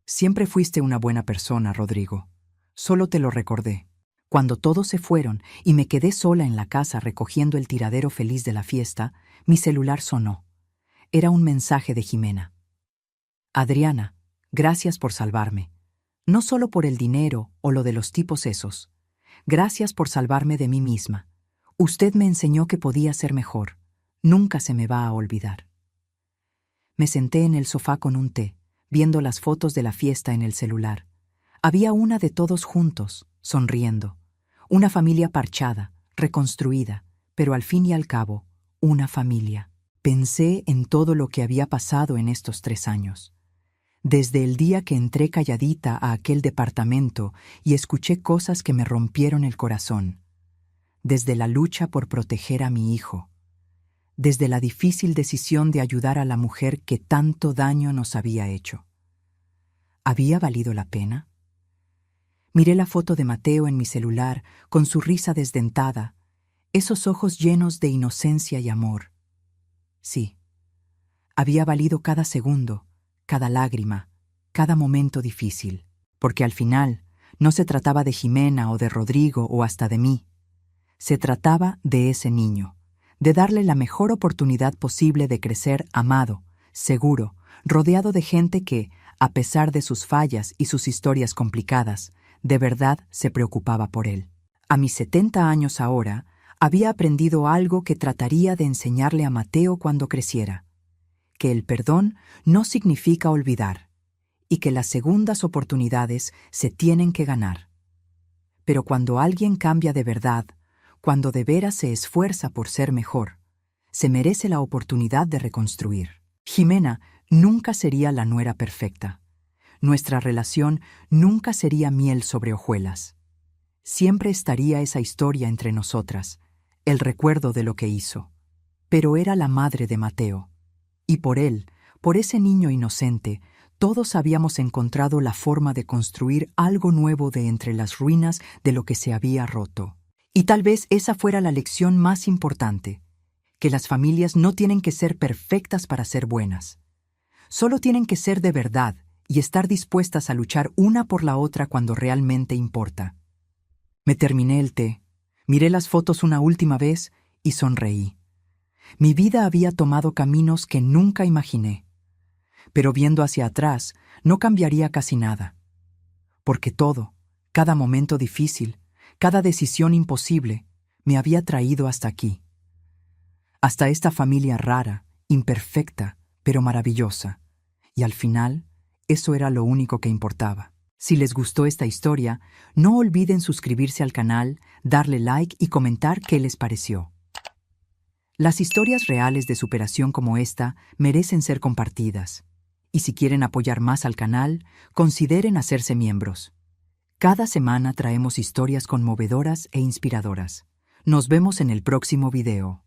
«Siempre fuiste una buena persona, Rodrigo. Solo te lo recordé. Cuando todos se fueron y me quedé sola en la casa recogiendo el tiradero feliz de la fiesta, mi celular sonó. Era un mensaje de Ximena. «Adriana, gracias por salvarme. No solo por el dinero o lo de los tipos esos. Gracias por salvarme de mí misma. Usted me enseñó que podía ser mejor. Nunca se me va a olvidar». Me senté en el sofá con un té, viendo las fotos de la fiesta en el celular. Había una de todos juntos, sonriendo. Una familia parchada, reconstruida, pero al fin y al cabo, una familia. Pensé en todo lo que había pasado en estos 3 años. Desde el día que entré calladita a aquel departamento y escuché cosas que me rompieron el corazón. Desde la lucha por proteger a mi hijo. Desde la difícil decisión de ayudar a la mujer que tanto daño nos había hecho. ¿Había valido la pena? Miré la foto de Mateo en mi celular, con su risa desdentada, esos ojos llenos de inocencia y amor. Sí, había valido cada segundo, cada lágrima, cada momento difícil, porque al final no se trataba de Ximena o de Rodrigo o hasta de mí. Se trataba de ese niño, de darle la mejor oportunidad posible de crecer amado, seguro, rodeado de gente que, a pesar de sus fallas y sus historias complicadas, de verdad se preocupaba por él. A mis 70 años ahora, había aprendido algo que trataría de enseñarle a Mateo cuando creciera, que el perdón no significa olvidar y que las segundas oportunidades se tienen que ganar. Pero cuando alguien cambia de verdad, cuando de veras se esfuerza por ser mejor, se merece la oportunidad de reconstruir. Ximena nunca sería la nuera perfecta. Nuestra relación nunca sería miel sobre hojuelas. Siempre estaría esa historia entre nosotras, el recuerdo de lo que hizo. Pero era la madre de Mateo. Y por él, por ese niño inocente, todos habíamos encontrado la forma de construir algo nuevo de entre las ruinas de lo que se había roto. Y tal vez esa fuera la lección más importante, que las familias no tienen que ser perfectas para ser buenas. Solo tienen que ser de verdad y estar dispuestas a luchar una por la otra cuando realmente importa. Me terminé el té, miré las fotos una última vez y sonreí. Mi vida había tomado caminos que nunca imaginé. Pero viendo hacia atrás, no cambiaría casi nada. Porque todo, cada momento difícil, cada decisión imposible, me había traído hasta aquí. Hasta esta familia rara, imperfecta, pero maravillosa. Y al final, eso era lo único que importaba. Si les gustó esta historia, no olviden suscribirse al canal, darle like y comentar qué les pareció. Las historias reales de superación como esta merecen ser compartidas. Y si quieren apoyar más al canal, consideren hacerse miembros. Cada semana traemos historias conmovedoras e inspiradoras. Nos vemos en el próximo video.